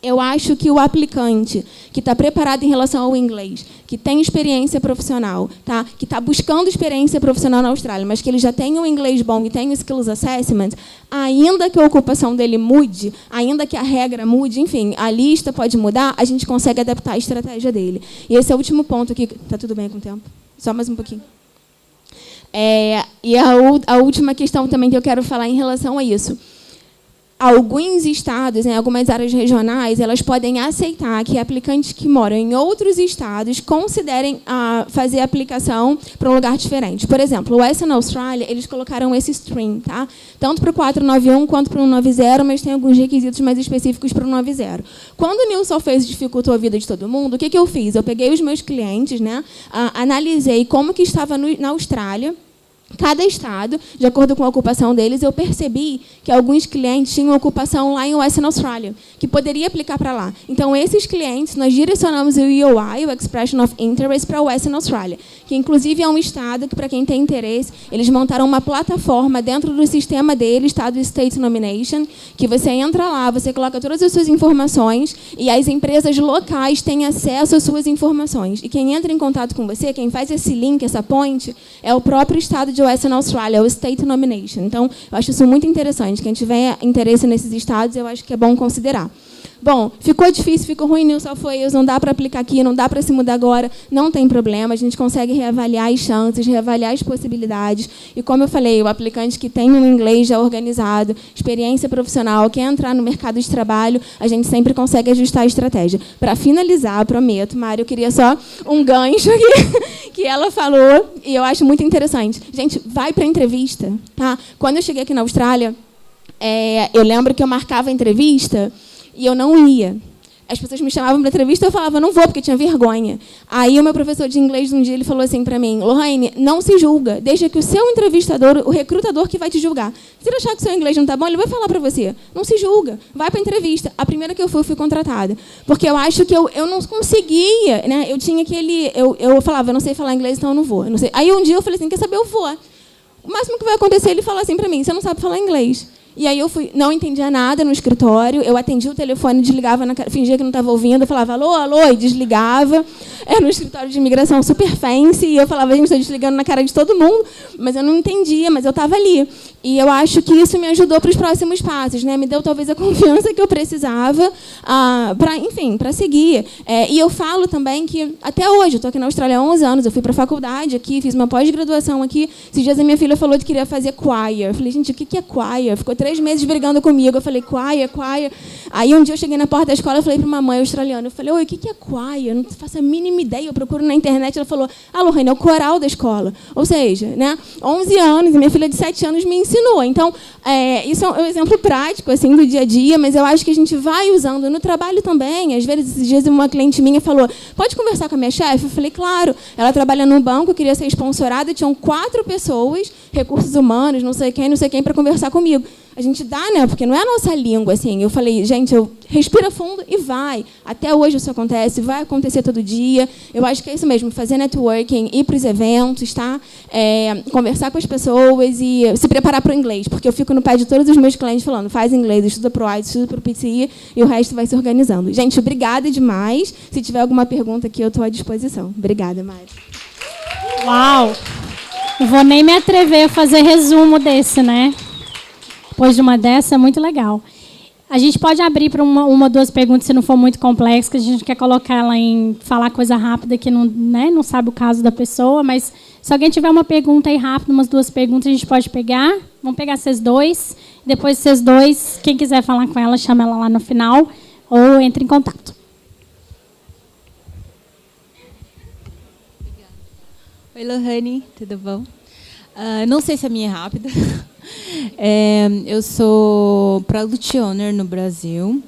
Speaker 5: Eu acho que o aplicante que está preparado em relação ao inglês, que tem experiência profissional, tá? Que está buscando experiência profissional na Austrália, mas que ele já tem um inglês bom e tem o Skills Assessment, ainda que a ocupação dele mude, ainda que a regra mude, enfim, a lista pode mudar, a gente consegue adaptar a estratégia dele. E esse é o último ponto aqui. Está tudo bem com o tempo? Só mais um pouquinho. E a última questão também que eu quero falar em relação a isso. Alguns estados, em algumas áreas regionais, elas podem aceitar que aplicantes que moram em outros estados considerem fazer a aplicação para um lugar diferente. Por exemplo, o Western Australia, eles colocaram esse stream, tá? Tanto para o 491 quanto para o 190, mas tem alguns requisitos mais específicos para o 190. Quando o New South Wales dificultou a vida de todo mundo, o que eu fiz? Eu peguei os meus clientes, né? Analisei como que estava na Austrália, Cada estado, de acordo com a ocupação deles, eu percebi que alguns clientes tinham ocupação lá em Western Australia, que poderia aplicar para lá. Então, esses clientes, nós direcionamos o EOI, o Expression of Interest, para Western Australia, que, inclusive, é um estado que, para quem tem interesse, eles montaram uma plataforma dentro do sistema deles, Estado State Nomination, que você entra lá, você coloca todas as suas informações e as empresas locais têm acesso às suas informações. E quem entra em contato com você, quem faz esse link, essa ponte, é o próprio estado de Western Australia, o State Nomination. Então, eu acho isso muito interessante. Quem tiver interesse nesses estados, eu acho que é bom considerar. Bom, ficou difícil, ficou ruim, New South Wales, não dá para aplicar aqui, não dá para se mudar agora, não tem problema, a gente consegue reavaliar as chances, reavaliar as possibilidades. E, como eu falei, o aplicante que tem um inglês já organizado, experiência profissional, quer entrar no mercado de trabalho, a gente sempre consegue ajustar a estratégia. Para finalizar, prometo, Mari, eu queria só um gancho aqui, que ela falou, e eu acho muito interessante. Gente, vai para a entrevista. Tá? Quando eu cheguei aqui na Austrália, eu lembro que eu marcava a entrevista e eu não ia. As pessoas me chamavam para entrevista e eu falava, não vou, porque tinha vergonha. Aí o meu professor de inglês, um dia, ele falou assim para mim, Lohane, não se julga, deixa que o seu entrevistador, o recrutador que vai te julgar. Se ele achar que o seu inglês não está bom, ele vai falar para você. Não se julga, vai para a entrevista. A primeira que eu fui contratada. Porque eu acho que eu não conseguia, né? Eu tinha aquele... Eu falava, eu não sei falar inglês, então eu não vou. Eu não sei. Aí um dia eu falei assim, quer saber, eu vou. O máximo que vai acontecer, ele fala assim para mim, você não sabe falar inglês. E aí eu fui, não entendia nada no escritório, eu atendia o telefone, desligava, fingia que não estava ouvindo, eu falava, alô, alô, e desligava. Era no escritório de imigração super fancy, e eu falava, gente, estou desligando na cara de todo mundo, mas eu não entendia, mas eu estava ali. E eu acho que isso me ajudou para os próximos passos, né? Me deu talvez a confiança que eu precisava para seguir. E eu falo também que, até hoje, eu estou aqui na Austrália há 11 anos, eu fui para a faculdade aqui, fiz uma pós-graduação aqui. Esses dias a minha filha falou que queria fazer choir. Eu falei, gente, o que é choir? Ficou 3 meses brigando comigo. Eu falei, choir, choir. Aí um dia eu cheguei na porta da escola e falei para uma mãe australiana, eu falei, oi, o que é choir? Eu não faço a mínima ideia, eu procuro na internet. Ela falou, Lohane, é o coral da escola. Ou seja, né, 11 anos, e minha filha de 7 anos me ensinou. Então, isso é um exemplo prático assim, do dia a dia, mas eu acho que a gente vai usando no trabalho também. Às vezes, esses dias, uma cliente minha falou, pode conversar com a minha chefe? Eu falei, claro. Ela trabalha num banco, eu queria ser sponsorada, tinham 4 pessoas, recursos humanos, não sei quem, para conversar comigo. A gente dá, né? Porque não é a nossa língua, assim. Eu falei, gente, respira fundo e vai. Até hoje isso acontece, vai acontecer todo dia. Eu acho que é isso mesmo, fazer networking, ir para os eventos, tá? Conversar com as pessoas e se preparar para o inglês. Porque eu fico no pé de todos os meus clientes falando, faz inglês, estuda para o IELTS, estuda para o PTE e o resto vai se organizando. Gente, obrigada demais. Se tiver alguma pergunta aqui, eu estou à disposição. Obrigada, Mari.
Speaker 1: Uau! Não vou nem me atrever a fazer resumo desse, né? Depois de uma dessa, é muito legal. A gente pode abrir para uma ou 2 perguntas, se não for muito complexo, que a gente quer colocar ela em falar coisa rápida, que não, né, não sabe o caso da pessoa, mas se alguém tiver uma pergunta aí rápida, umas 2 perguntas, a gente pode pegar. Vamos pegar vocês 2. Depois vocês 2, quem quiser falar com ela, chama ela lá no final ou entre em contato.
Speaker 6: Oi, Lohane, tudo bom? Não sei se a minha é rápida. Eu sou Product Owner no Brasil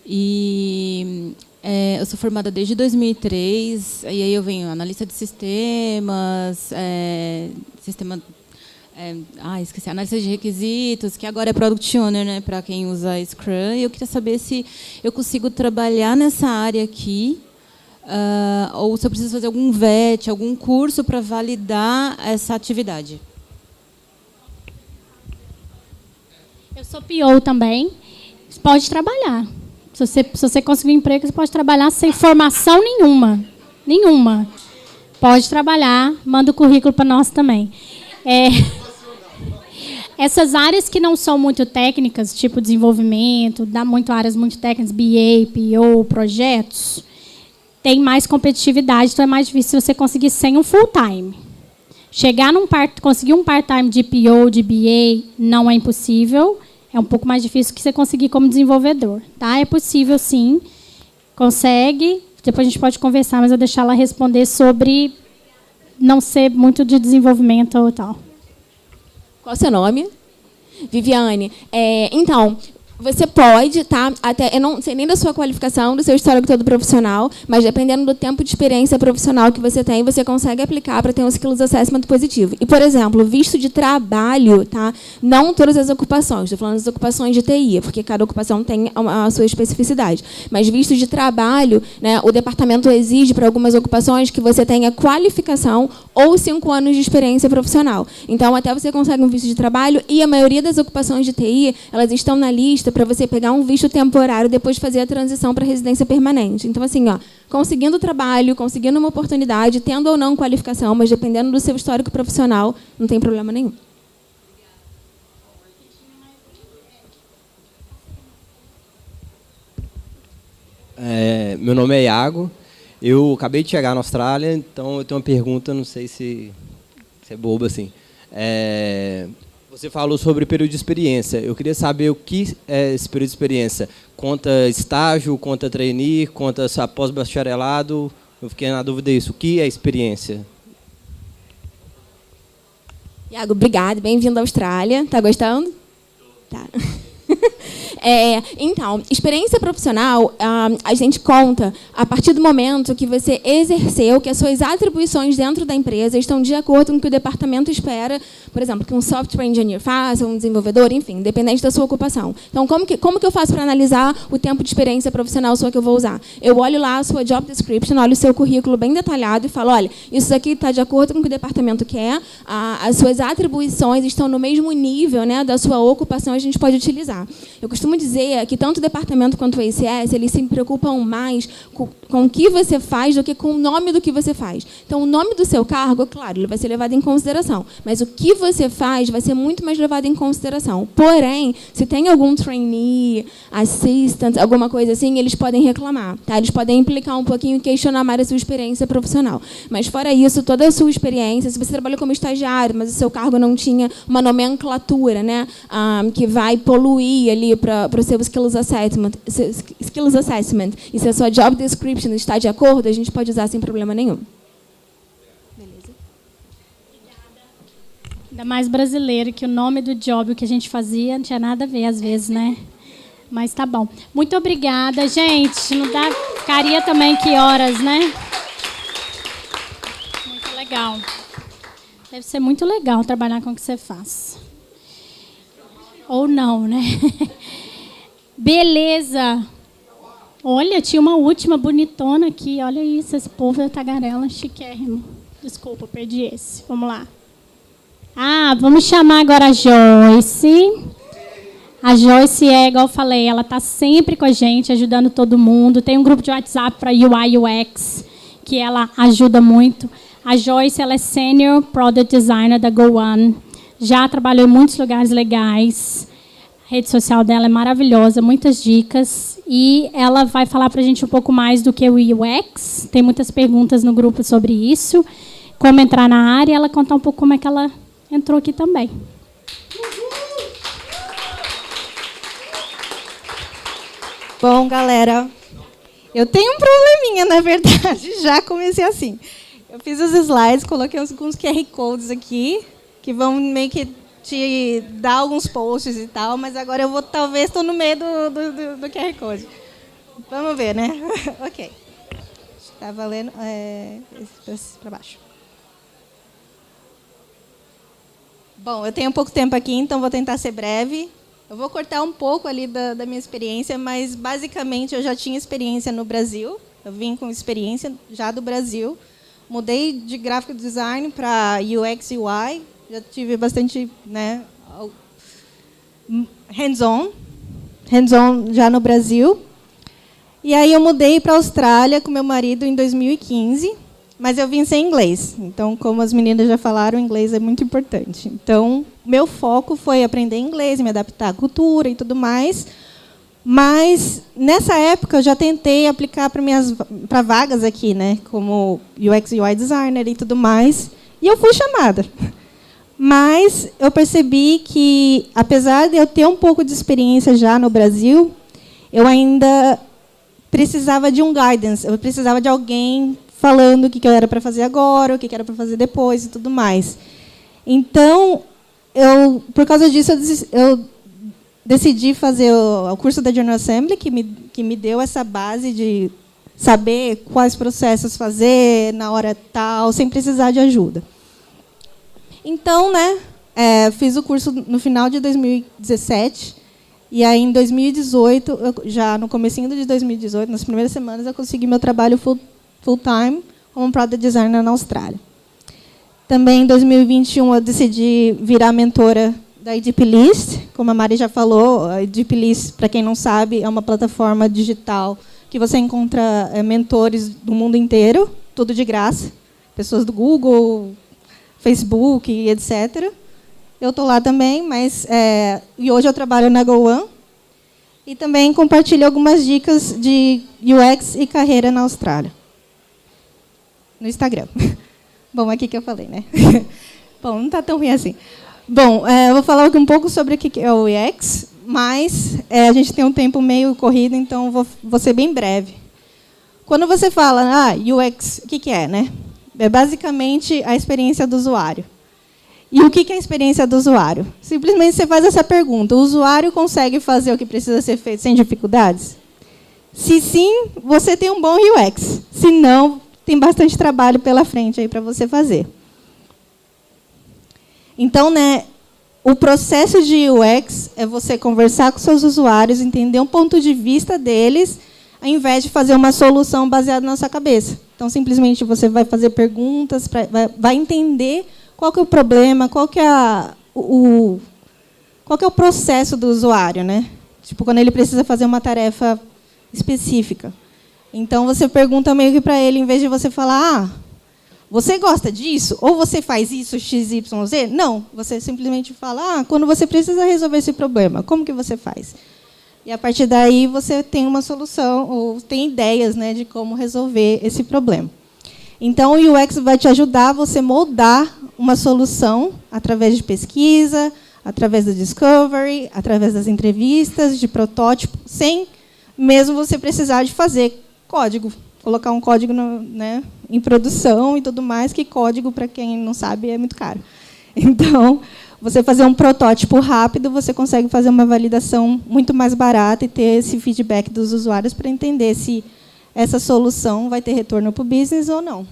Speaker 6: e eu sou formada desde 2003, e aí eu venho analista de sistemas, esqueci, analista de requisitos, que agora é Product Owner, né, para quem usa Scrum, e eu queria saber se eu consigo trabalhar nessa área aqui, ou se eu preciso fazer algum VET, algum curso para validar essa atividade.
Speaker 1: Eu sou PO também. Você pode trabalhar. Se você conseguir um emprego, você pode trabalhar sem formação nenhuma. Nenhuma. Pode trabalhar. Manda o currículo para nós também. Essas áreas que não são muito técnicas, tipo desenvolvimento, dá muito áreas muito técnicas, BA, PO, projetos, tem mais competitividade, então é mais difícil você conseguir sem um full-time. Conseguir um part-time de PO, de BA, não é impossível. É um pouco mais difícil que você conseguir como desenvolvedor. Tá? É possível, sim. Consegue. Depois a gente pode conversar, mas eu vou deixar ela responder sobre não ser muito de desenvolvimento ou tal.
Speaker 5: Qual é o seu nome? Viviane. Então, Você pode, tá? Até, eu não sei nem da sua qualificação, do seu histórico todo profissional, mas dependendo do tempo de experiência profissional que você tem, você consegue aplicar para ter um Skills Assessment positivo. E, por exemplo, visto de trabalho, tá? Não todas as ocupações, estou falando das ocupações de TI, porque cada ocupação tem a sua especificidade. Mas visto de trabalho, né, o departamento exige para algumas ocupações que você tenha qualificação ou 5 anos de experiência profissional. Então, até você consegue um visto de trabalho e a maioria das ocupações de TI, elas estão na lista para você pegar um visto temporário depois de fazer a transição para residência permanente. Então, assim, ó, conseguindo trabalho, conseguindo uma oportunidade, tendo ou não qualificação, mas dependendo do seu histórico profissional, não tem problema nenhum.
Speaker 7: Meu nome é Iago. Eu acabei de chegar na Austrália, então eu tenho uma pergunta, não sei se é boba assim. Você falou sobre período de experiência. Eu queria saber o que é esse período de experiência. Conta estágio, conta trainee, conta pós-bacharelado? Eu fiquei na dúvida disso. O que é experiência?
Speaker 5: Iago, obrigada. Bem-vindo à Austrália. Está gostando? Tá. Então, experiência profissional, a gente conta a partir do momento que você exerceu, que as suas atribuições dentro da empresa estão de acordo com o que o departamento espera, por exemplo, que um software engineer faça, um desenvolvedor, enfim, independente da sua ocupação. Então, como que eu faço para analisar o tempo de experiência profissional sua que eu vou usar? Eu olho lá a sua job description, olho o seu currículo bem detalhado e falo, olha, isso aqui está de acordo com o que o departamento quer, as suas atribuições estão no mesmo nível, né, da sua ocupação, a gente pode utilizar. Eu costumo dizer que tanto o departamento quanto o ACS, eles se preocupam mais com o que você faz do que com o nome do que você faz. Então, o nome do seu cargo, claro, ele vai ser levado em consideração, mas o que você faz vai ser muito mais levado em consideração. Porém, se tem algum trainee, assistant, alguma coisa assim, eles podem reclamar, tá? Eles podem implicar um pouquinho e questionar mais a sua experiência profissional. Mas, fora isso, toda a sua experiência, se você trabalhou como estagiário, mas o seu cargo não tinha uma nomenclatura, né, que vai poluir ali para o seu Skills Assessment, e se a sua job description está de acordo, a gente pode usar sem problema nenhum. Beleza?
Speaker 1: Ainda mais brasileiro, que o nome do job, o que a gente fazia, não tinha nada a ver, às vezes, né? Mas tá bom. Muito obrigada, gente. Não dá... Ficaria também que horas, né? Muito legal. Deve ser muito legal trabalhar com o que você faz. Ou não, né? Beleza. Olha, tinha uma última bonitona aqui. Olha isso, esse povo é tagarela chiquérrimo. Desculpa, perdi esse. Vamos lá. Vamos chamar agora a Joyce. A Joyce igual eu falei, ela está sempre com a gente, ajudando todo mundo. Tem um grupo de WhatsApp para UI e UX, que ela ajuda muito. A Joyce, ela é Senior Product Designer da GoOne. Já trabalhou em muitos lugares legais. A rede social dela é maravilhosa, muitas dicas. E ela vai falar para a gente um pouco mais do que o UX. Tem muitas perguntas no grupo sobre isso. Como entrar na área, e ela contar um pouco como é que ela entrou aqui também.
Speaker 8: Bom, galera, eu tenho um probleminha, na verdade. Já comecei assim. Eu fiz os slides, coloquei alguns QR Codes aqui, que vão meio que te dar alguns posts e tal, mas agora eu vou, talvez, estou no meio do QR Code. Vamos ver, né? Ok. Está valendo para baixo. Bom, eu tenho pouco tempo aqui, então vou tentar ser breve. Eu vou cortar um pouco ali da minha experiência, mas, basicamente, eu já tinha experiência no Brasil. Eu vim com experiência já do Brasil. Mudei de Graphic Design para UX e UI. Já tive bastante, né, hands-on já no Brasil. E aí eu mudei para a Austrália com meu marido em 2015, mas eu vim sem inglês. Então, como as meninas já falaram, o inglês é muito importante. Então, meu foco foi aprender inglês, me adaptar à cultura e tudo mais. Mas, nessa época, eu já tentei aplicar para vagas aqui, né, como UX e UI designer e tudo mais, e eu fui chamada. Mas eu percebi que, apesar de eu ter um pouco de experiência já no Brasil, eu ainda precisava de um guidance, eu precisava de alguém falando o que eu era para fazer agora, o que era para fazer depois e tudo mais. Então, por causa disso, eu decidi fazer o curso da General Assembly, que me deu essa base de saber quais processos fazer na hora tal, sem precisar de ajuda. Então, né, fiz o curso no final de 2017, e aí em 2018, já no comecinho de 2018, nas primeiras semanas, eu consegui meu trabalho full-time como Product Designer na Austrália. Também em 2021 eu decidi virar mentora da EDP List. Como a Mari já falou, a EDP List, para quem não sabe, é uma plataforma digital que você encontra mentores do mundo inteiro, tudo de graça, pessoas do Google, Facebook, etc. Eu estou lá também, e hoje eu trabalho na GoOne e também compartilho algumas dicas de UX e carreira na Austrália, no Instagram. Bom, aqui que eu falei, né? Bom, não está tão ruim assim. Bom, eu vou falar aqui um pouco sobre o que é o UX, mas a gente tem um tempo meio corrido, então vou ser bem breve. Quando você fala, UX, o que é, né? É basicamente a experiência do usuário. E o que é a experiência do usuário? Simplesmente você faz essa pergunta: o usuário consegue fazer o que precisa ser feito sem dificuldades? Se sim, você tem um bom UX. Se não, tem bastante trabalho pela frente aí para você fazer. Então, né, o processo de UX é você conversar com seus usuários, entender um ponto de vista deles, ao invés de fazer uma solução baseada na sua cabeça. Então, simplesmente, você vai fazer perguntas, vai entender qual que é o problema, qual que é o processo do usuário, né? Tipo, quando ele precisa fazer uma tarefa específica. Então, você pergunta meio que para ele, em vez de você falar, você gosta disso? Ou você faz isso, X, Y, Z? Não. Você simplesmente fala, quando você precisa resolver esse problema, como que você faz? E, a partir daí, você tem uma solução, ou tem ideias, né, de como resolver esse problema. Então, o UX vai te ajudar a você moldar uma solução através de pesquisa, através do discovery, através das entrevistas, de protótipo, sem mesmo você precisar de fazer código. Colocar um código né, em produção e tudo mais, que código, para quem não sabe, é muito caro. Então, você fazer um protótipo rápido, você consegue fazer uma validação muito mais barata e ter esse feedback dos usuários para entender se essa solução vai ter retorno para o business ou não.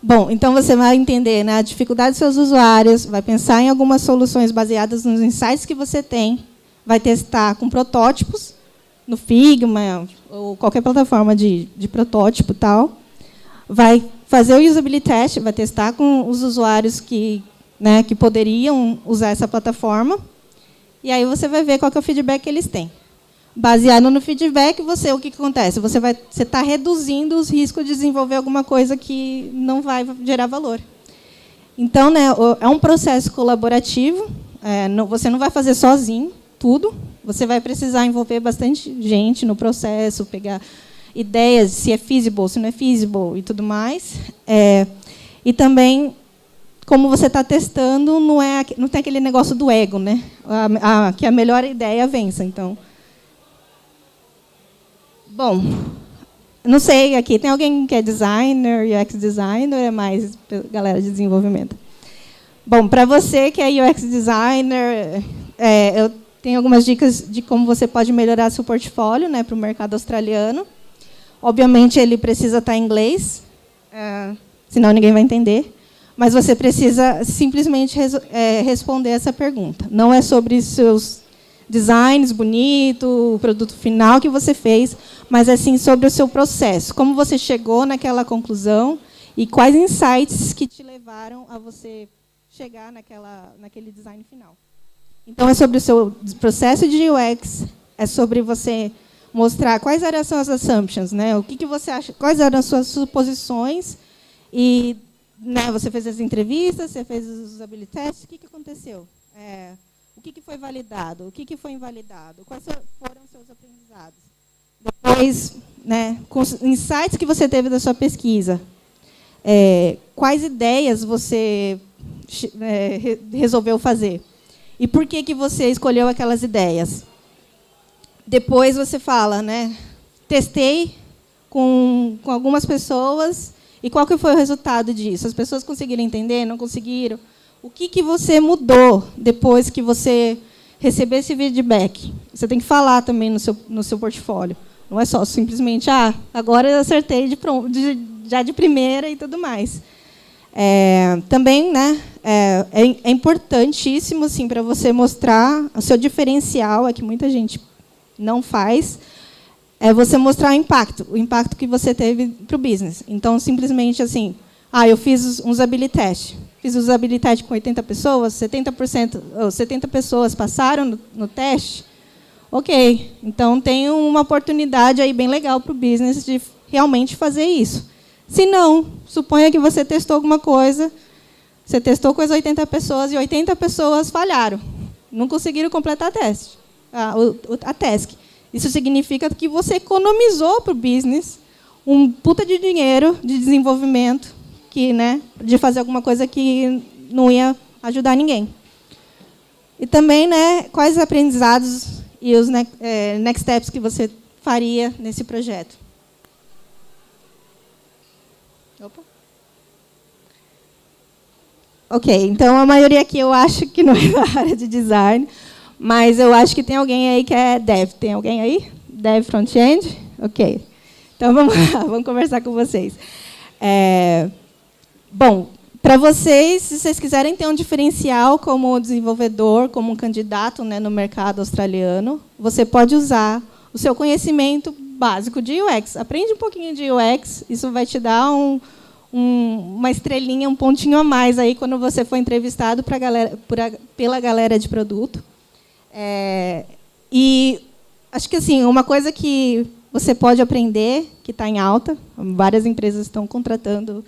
Speaker 8: Bom, então você vai entender, né, a dificuldade dos seus usuários, vai pensar em algumas soluções baseadas nos insights que você tem, vai testar com protótipos, no Figma, ou qualquer plataforma de protótipo, tal. Vai fazer o usability test, vai testar com os usuários que poderiam usar essa plataforma, e aí você vai ver qual que é o feedback que eles têm. Baseado no feedback, o que acontece? Você está reduzindo os riscos de desenvolver alguma coisa que não vai gerar valor. Então, né, é um processo colaborativo, você não vai fazer sozinho tudo, você vai precisar envolver bastante gente no processo, pegar ideias, se é feasible, se não é feasible e tudo mais. E também, como você está testando, não tem aquele negócio do ego, né? Que a melhor ideia vença. Então, bom, não sei, aqui tem alguém que é designer, UX designer, ou é mais galera de desenvolvimento? Bom, para você que é UX designer, eu tenho algumas dicas de como você pode melhorar seu portfólio, né, para o mercado australiano. Obviamente, ele precisa estar em inglês, senão ninguém vai entender. Mas você precisa simplesmente responder essa pergunta. Não é sobre seus designs bonitos, o produto final que você fez, mas é sim sobre o seu processo. Como você chegou naquela conclusão e quais insights que te levaram a você chegar naquele design final. Então, é sobre o seu processo de UX, é sobre você mostrar quais eram as suas assumptions, né? O que você acha, quais eram as suas suposições, e, né, você fez as entrevistas, você fez os usability tests, o que aconteceu? O que foi validado? O que foi invalidado? Quais foram os seus aprendizados? Depois, né, com os insights que você teve da sua pesquisa, quais ideias você resolveu fazer? E por que você escolheu aquelas ideias? Depois você fala, né? Testei com algumas pessoas e qual que foi o resultado disso? As pessoas conseguiram entender? Não conseguiram? O que você mudou depois que você receber esse feedback. Você tem que falar também no seu portfólio. Não é só simplesmente, agora eu acertei já de primeira e tudo mais. Também, né, é importantíssimo assim, para você mostrar o seu diferencial, que muita gente não faz, é você mostrar o impacto que você teve para o business. Então, simplesmente assim, eu fiz um usability test. Fiz o usability test com 80 pessoas, 70 pessoas passaram no teste. Ok, então tem uma oportunidade aí bem legal para o business de realmente fazer isso. Se não, suponha que você testou alguma coisa, você testou com as 80 pessoas e 80 pessoas falharam. Não conseguiram completar a task. Isso significa que você economizou para o business um puta de dinheiro de desenvolvimento, né, de fazer alguma coisa que não ia ajudar ninguém. E também, né, quais aprendizados e os next steps que você faria nesse projeto. Opa. Ok, então a maioria aqui eu acho que não é da área de design, mas eu acho que tem alguém aí que é dev. Tem alguém aí? Dev front-end? Ok. Então vamos lá, vamos conversar com vocês. Bom, para vocês, se vocês quiserem ter um diferencial como desenvolvedor, como um candidato, né, no mercado australiano, você pode usar o seu conhecimento básico de UX. Aprende um pouquinho de UX, isso vai te dar uma estrelinha, um pontinho a mais aí quando você for entrevistado pela galera de produto. E acho que assim, uma coisa que você pode aprender, que está em alta, várias empresas estão contratando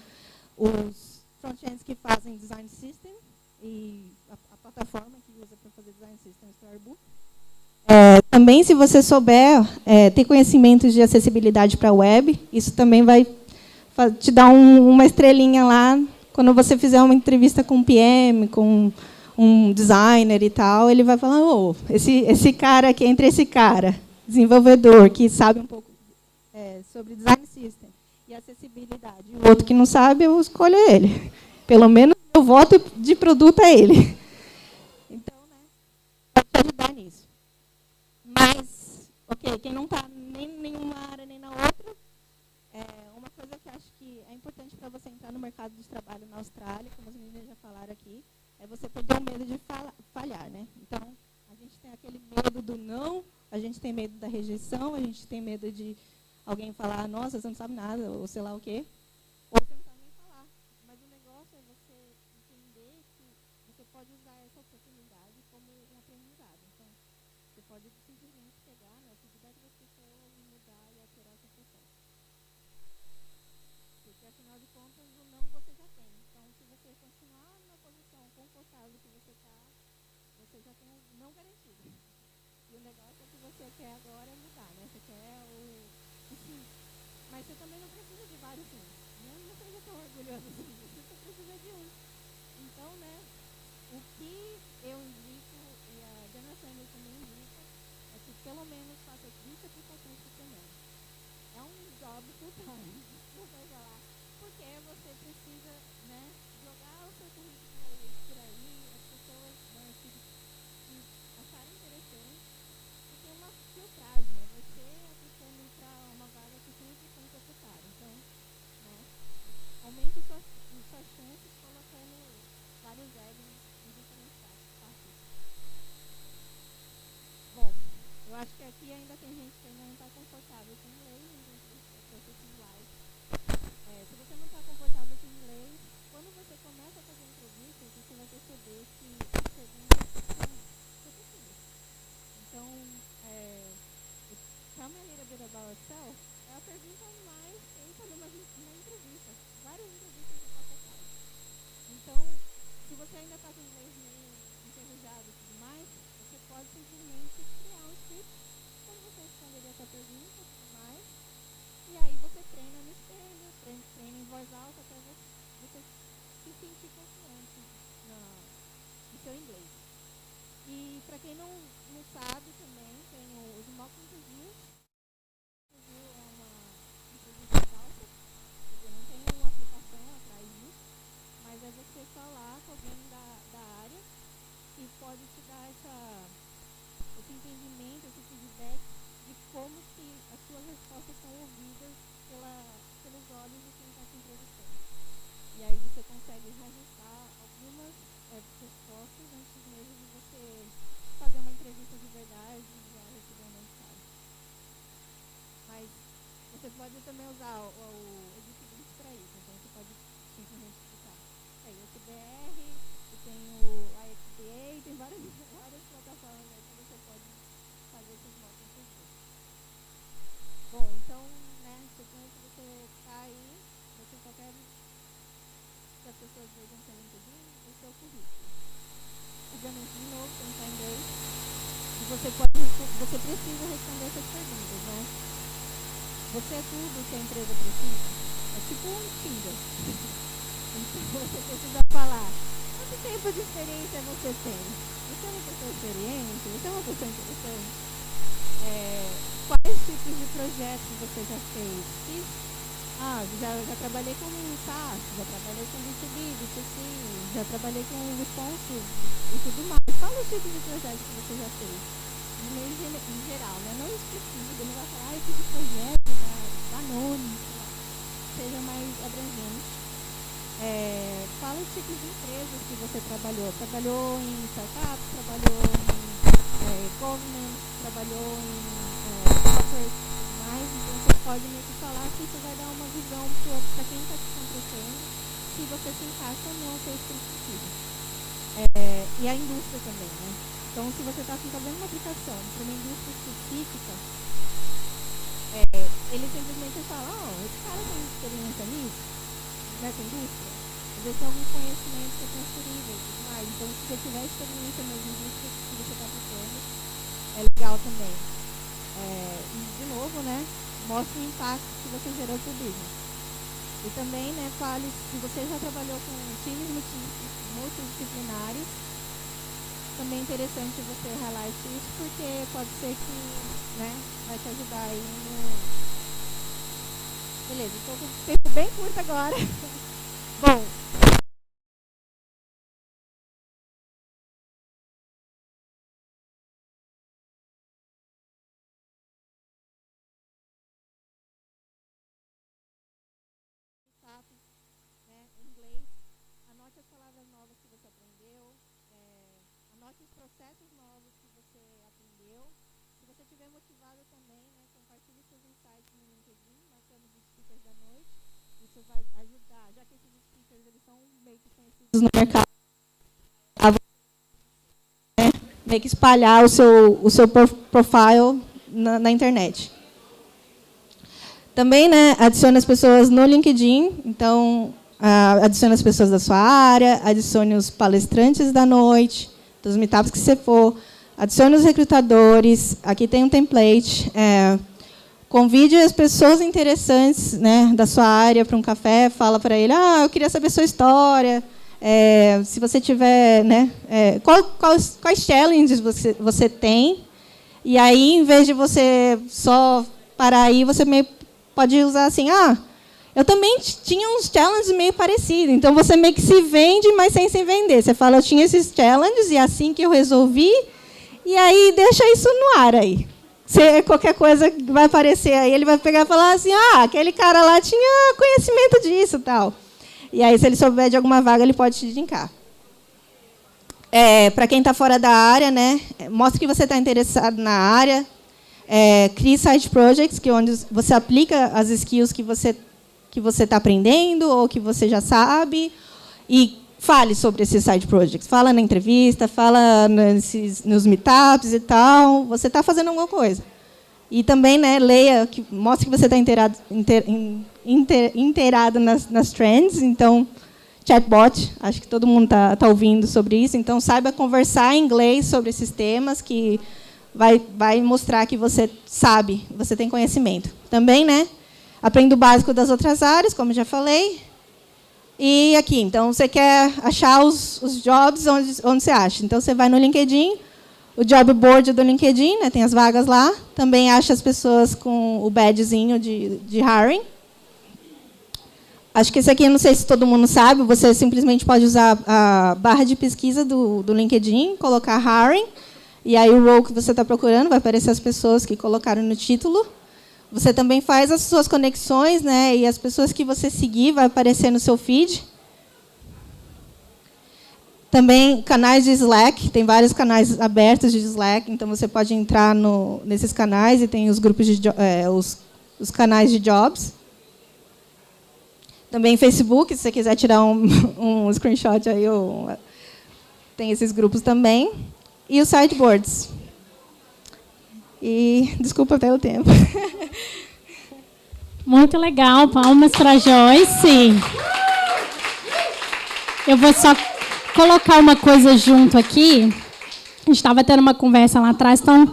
Speaker 8: os front-ends que fazem design system e a plataforma que usa para fazer design system é Storybook. Também, se você souber ter conhecimentos de acessibilidade para a web, isso também vai te dar uma estrelinha lá quando você fizer uma entrevista com um PM, com um designer e tal, ele vai falar, esse cara aqui, entre esse cara, desenvolvedor, que sabe um pouco sobre design system e acessibilidade, e o outro que não sabe, eu escolho ele. Pelo menos o voto de produto é ele. Então, né, pode te ajudar nisso. Mas, ok, quem não está nem em nenhuma área nem na outra, uma coisa que acho que é importante para você entrar no mercado de trabalho na Austrália, como as meninas já falaram aqui, é você perder o medo de falhar, né? Então, a gente tem aquele medo do não, a gente tem medo da rejeição, a gente tem medo de alguém falar, nossa, você não sabe nada, ou sei lá o quê. Ou você não sabe nem falar. Mas o negócio é você entender que você pode usar essa oportunidade como um aprendizado. Então, você pode simplesmente pegar, né, o feedback das pessoas e mudar e alterar seu processo. Porque, afinal de contas, o não você já tem. Então, se você continuar na posição confortável que você está, você já tem um não garantido. E o negócio é que você quer agora é mudar, né? Você quer o sim. Mas você também não precisa de vários sims. Não seja tão orgulhoso assim. Você só precisa de um. Então, né, o que eu indico, e a Diana Sanders também indica, é que pelo menos faça 20 aplicações por semana. É um job full time. Desculpa falar. Porque você precisa, né, jogar o seu currículo por aí, as pessoas, né, se acharem interessante. E tem uma filtragem, né? Você aplicando para uma vaga que sempre foi executada. Então, né, aumente suas chances colocando vários eggs em diferentes partes. Bom, eu acho que aqui ainda tem gente que ainda não está confortável com inglês, então processos slide. Se você não está confortável com inglês, quando você começa a fazer entrevistas, você vai perceber que as perguntas são repetidas. Então, tell me a little bit about yourself é a pergunta mais feita numa entrevista. Várias entrevistas de faculdade. Então, se você ainda está com o inglês meio enferrujado e tudo mais, você pode simplesmente criar um script quando você responderia essa pergunta e tudo mais. E aí você treina no espelho, treina em voz alta até você se sentir confiante no seu inglês. E para quem não sabe também, tem os mock interviews. Interview é uma entrevista falsa, quer dizer, não tem uma aplicação atrás disso, mas é você falar com alguém da área que pode te dar pode também usar o Edit para isso. Então, você pode simplesmente clicar. Tem o SBR, tem o IXDA, tem várias plataformas aí que você pode fazer esses modos em seguida. Bom, então, né, suponho que você está aí, você só quer que as pessoas vejam seu LinkedIn e seu currículo. Obviamente, de novo, tem que estar em inglês. E você precisa responder essas perguntas, né? Você é tudo que a empresa precisa? É tipo um Tinder. Então, você precisa falar, quanto tempo de experiência você tem? Você é uma pessoa experiente? Você é uma pessoa interessante? Quais tipos de projetos você já fez? Já trabalhei com SaaS, já trabalhei com B2B, B2C, já trabalhei com responsive e tudo mais. Fala os tipos de projetos que você já fez. De meio em geral, né? Não específico, ele vai falar esse de projeto da Danone, seja mais abrangente. Fala os tipos de empresas que você trabalhou. Trabalhou em startups, trabalhou em government, trabalhou em corporate e tudo mais. Então, você pode meio que falar que isso vai dar uma visão para quem está te contratando, se você se encaixa ou não, se é isso que ele precisa. E a indústria também, né? Então, se você está fazendo uma aplicação para uma indústria específica, ele simplesmente fala, esse cara tem experiência nisso, nessa indústria, às vezes tem algum conhecimento que é transferível e tudo mais. Então, se você tiver experiência nas indústrias que você está aplicando, é legal também. E, de novo, né, mostre o impacto que você gerou para o business. E também, né, fale se você já trabalhou com times multidisciplinares, também é interessante você highlight isso, porque pode ser que, né, vai te ajudar aí no... Beleza, estou com o tempo bem curto agora. Bom... Inglês, anote as palavras novas que você aprendeu, anote os processos novos que você aprendeu. Se você estiver motivado também, né, compartilhe seus insights no LinkedIn, marcando os speakers da noite. Isso vai ajudar, já que esses speakers eles são meio que conhecidos no mercado, a meio que espalhar o seu profile na internet. Também, né, adicione as pessoas no LinkedIn, então adicione as pessoas da sua área, adicione os palestrantes da noite, dos meetups que você for, adicione os recrutadores, aqui tem um template, convide as pessoas interessantes, né, da sua área para um café, fala para ele, eu queria saber sua história, se você tiver, né, quais challenges você tem, e aí, em vez de você só parar aí, você meio pode usar assim, eu também tinha uns challenges meio parecidos. Então, você meio que se vende, mas sem se vender. Você fala, eu tinha esses challenges, e assim que eu resolvi, e aí deixa isso no ar aí. Qualquer coisa que vai aparecer aí, ele vai pegar e falar assim, aquele cara lá tinha conhecimento disso e tal. E aí, se ele souber de alguma vaga, ele pode te indicar. Para quem está fora da área, né, mostre que você está interessado na área. Crie side projects, que é onde você aplica as skills que você está aprendendo ou que você já sabe, e fale sobre esses side projects. Fala na entrevista, fala nos meetups e tal. Você está fazendo alguma coisa. E também, né, leia, mostre que você está inteirado nas trends. Então, chatbot, acho que todo mundo está ouvindo sobre isso. Então, saiba conversar em inglês sobre esses temas, que vai mostrar que você sabe, você tem conhecimento. Também, né, aprenda o básico das outras áreas, como já falei. E aqui, então, você quer achar os jobs onde você acha. Então, você vai no LinkedIn, o job board do LinkedIn, né, tem as vagas lá. Também acha as pessoas com o badgezinho de hiring. Acho que esse aqui, eu não sei se todo mundo sabe, você simplesmente pode usar a barra de pesquisa do LinkedIn, colocar hiring, e aí o role que você está procurando vai aparecer as pessoas que colocaram no título. Você também faz as suas conexões, né, e as pessoas que você seguir vai aparecer no seu feed. Também canais de Slack, tem vários canais abertos de Slack, então você pode entrar nesses canais e tem os grupos os canais de jobs. Também Facebook, se você quiser tirar um screenshot aí, tem esses grupos também. E os sideboards. E desculpa pelo tempo.
Speaker 1: Muito legal, palmas para a Joyce. Eu vou só colocar uma coisa junto aqui. A gente estava tendo uma conversa lá atrás, então,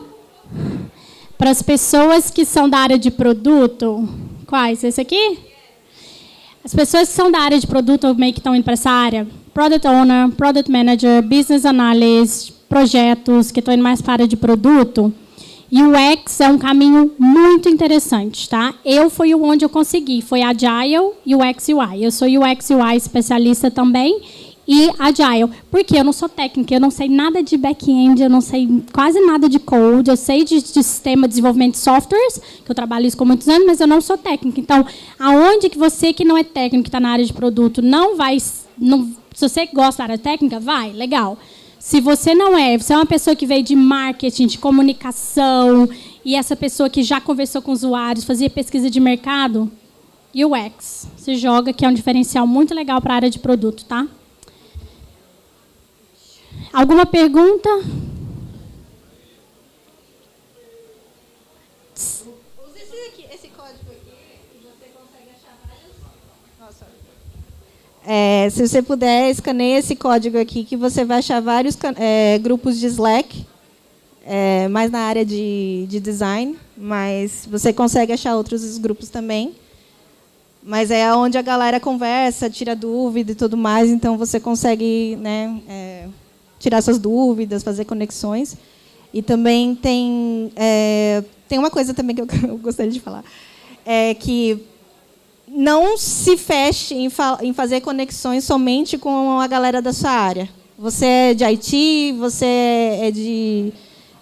Speaker 1: para as pessoas que são da área de produto, quais? Esse aqui? As pessoas que são da área de produto ou meio que estão indo para essa área, Product Owner, Product Manager, Business Analyst, projetos que estão indo mais para a área de produto, UX é um caminho muito interessante, tá? Foi onde eu consegui, foi Agile, UX UI. Eu sou UX UI especialista também e Agile, porque eu não sou técnica, eu não sei nada de back-end, eu não sei quase nada de code, eu sei de sistema de desenvolvimento de softwares, que eu trabalho isso com muitos anos, mas eu não sou técnica. Então, aonde que você que não é técnico, que está na área de produto, se você gosta da área técnica, vai, legal. Se você não é, você é uma pessoa que veio de marketing, de comunicação, e essa pessoa que já conversou com usuários, fazia pesquisa de mercado, UX. Você joga, que é um diferencial muito legal para a área de produto, tá? Alguma pergunta?
Speaker 8: Esse código aqui, você consegue achar vários... se você puder, escaneie esse código aqui, que você vai achar vários grupos de Slack, mais na área de design, mas você consegue achar outros grupos também. Mas é onde a galera conversa, tira dúvida e tudo mais, então você consegue, né, tirar suas dúvidas, fazer conexões. E também tem uma coisa também que eu gostaria de falar, que não se feche em fazer conexões somente com a galera da sua área. Você é de IT, você é de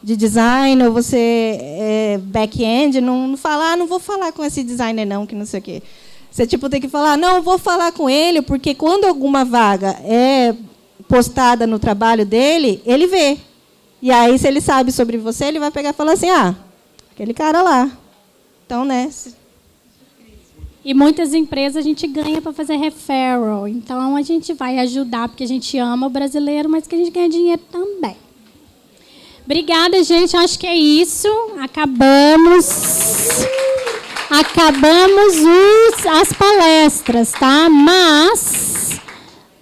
Speaker 8: design, ou você é back-end, não fala, não vou falar com esse designer não, que não sei o quê. Você tem que falar, não, vou falar com ele, porque quando alguma vaga é postada no trabalho dele, ele vê. E aí, se ele sabe sobre você, ele vai pegar e falar assim, aquele cara lá. Então, né?
Speaker 1: E muitas empresas a gente ganha para fazer referral. Então, a gente vai ajudar, porque a gente ama o brasileiro, mas que a gente ganha dinheiro também. Obrigada, gente. Acho que é isso. Acabamos as palestras, tá? Mas,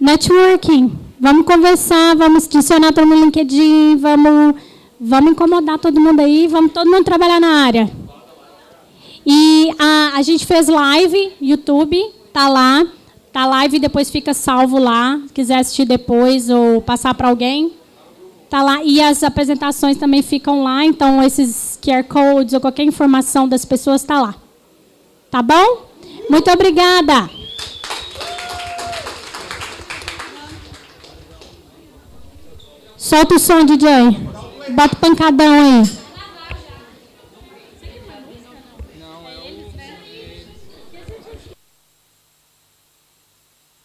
Speaker 1: networking. Vamos conversar, vamos adicionar todo mundo no LinkedIn, vamos incomodar todo mundo aí, vamos todo mundo trabalhar na área. E a gente fez live, YouTube, tá lá. Tá live e depois fica salvo lá. Se quiser assistir depois ou passar para alguém, tá lá. E as apresentações também ficam lá. Então, esses QR codes ou qualquer informação das pessoas tá lá. Tá bom? Muito obrigada. Solta o som, DJ. Bota o pancadão aí.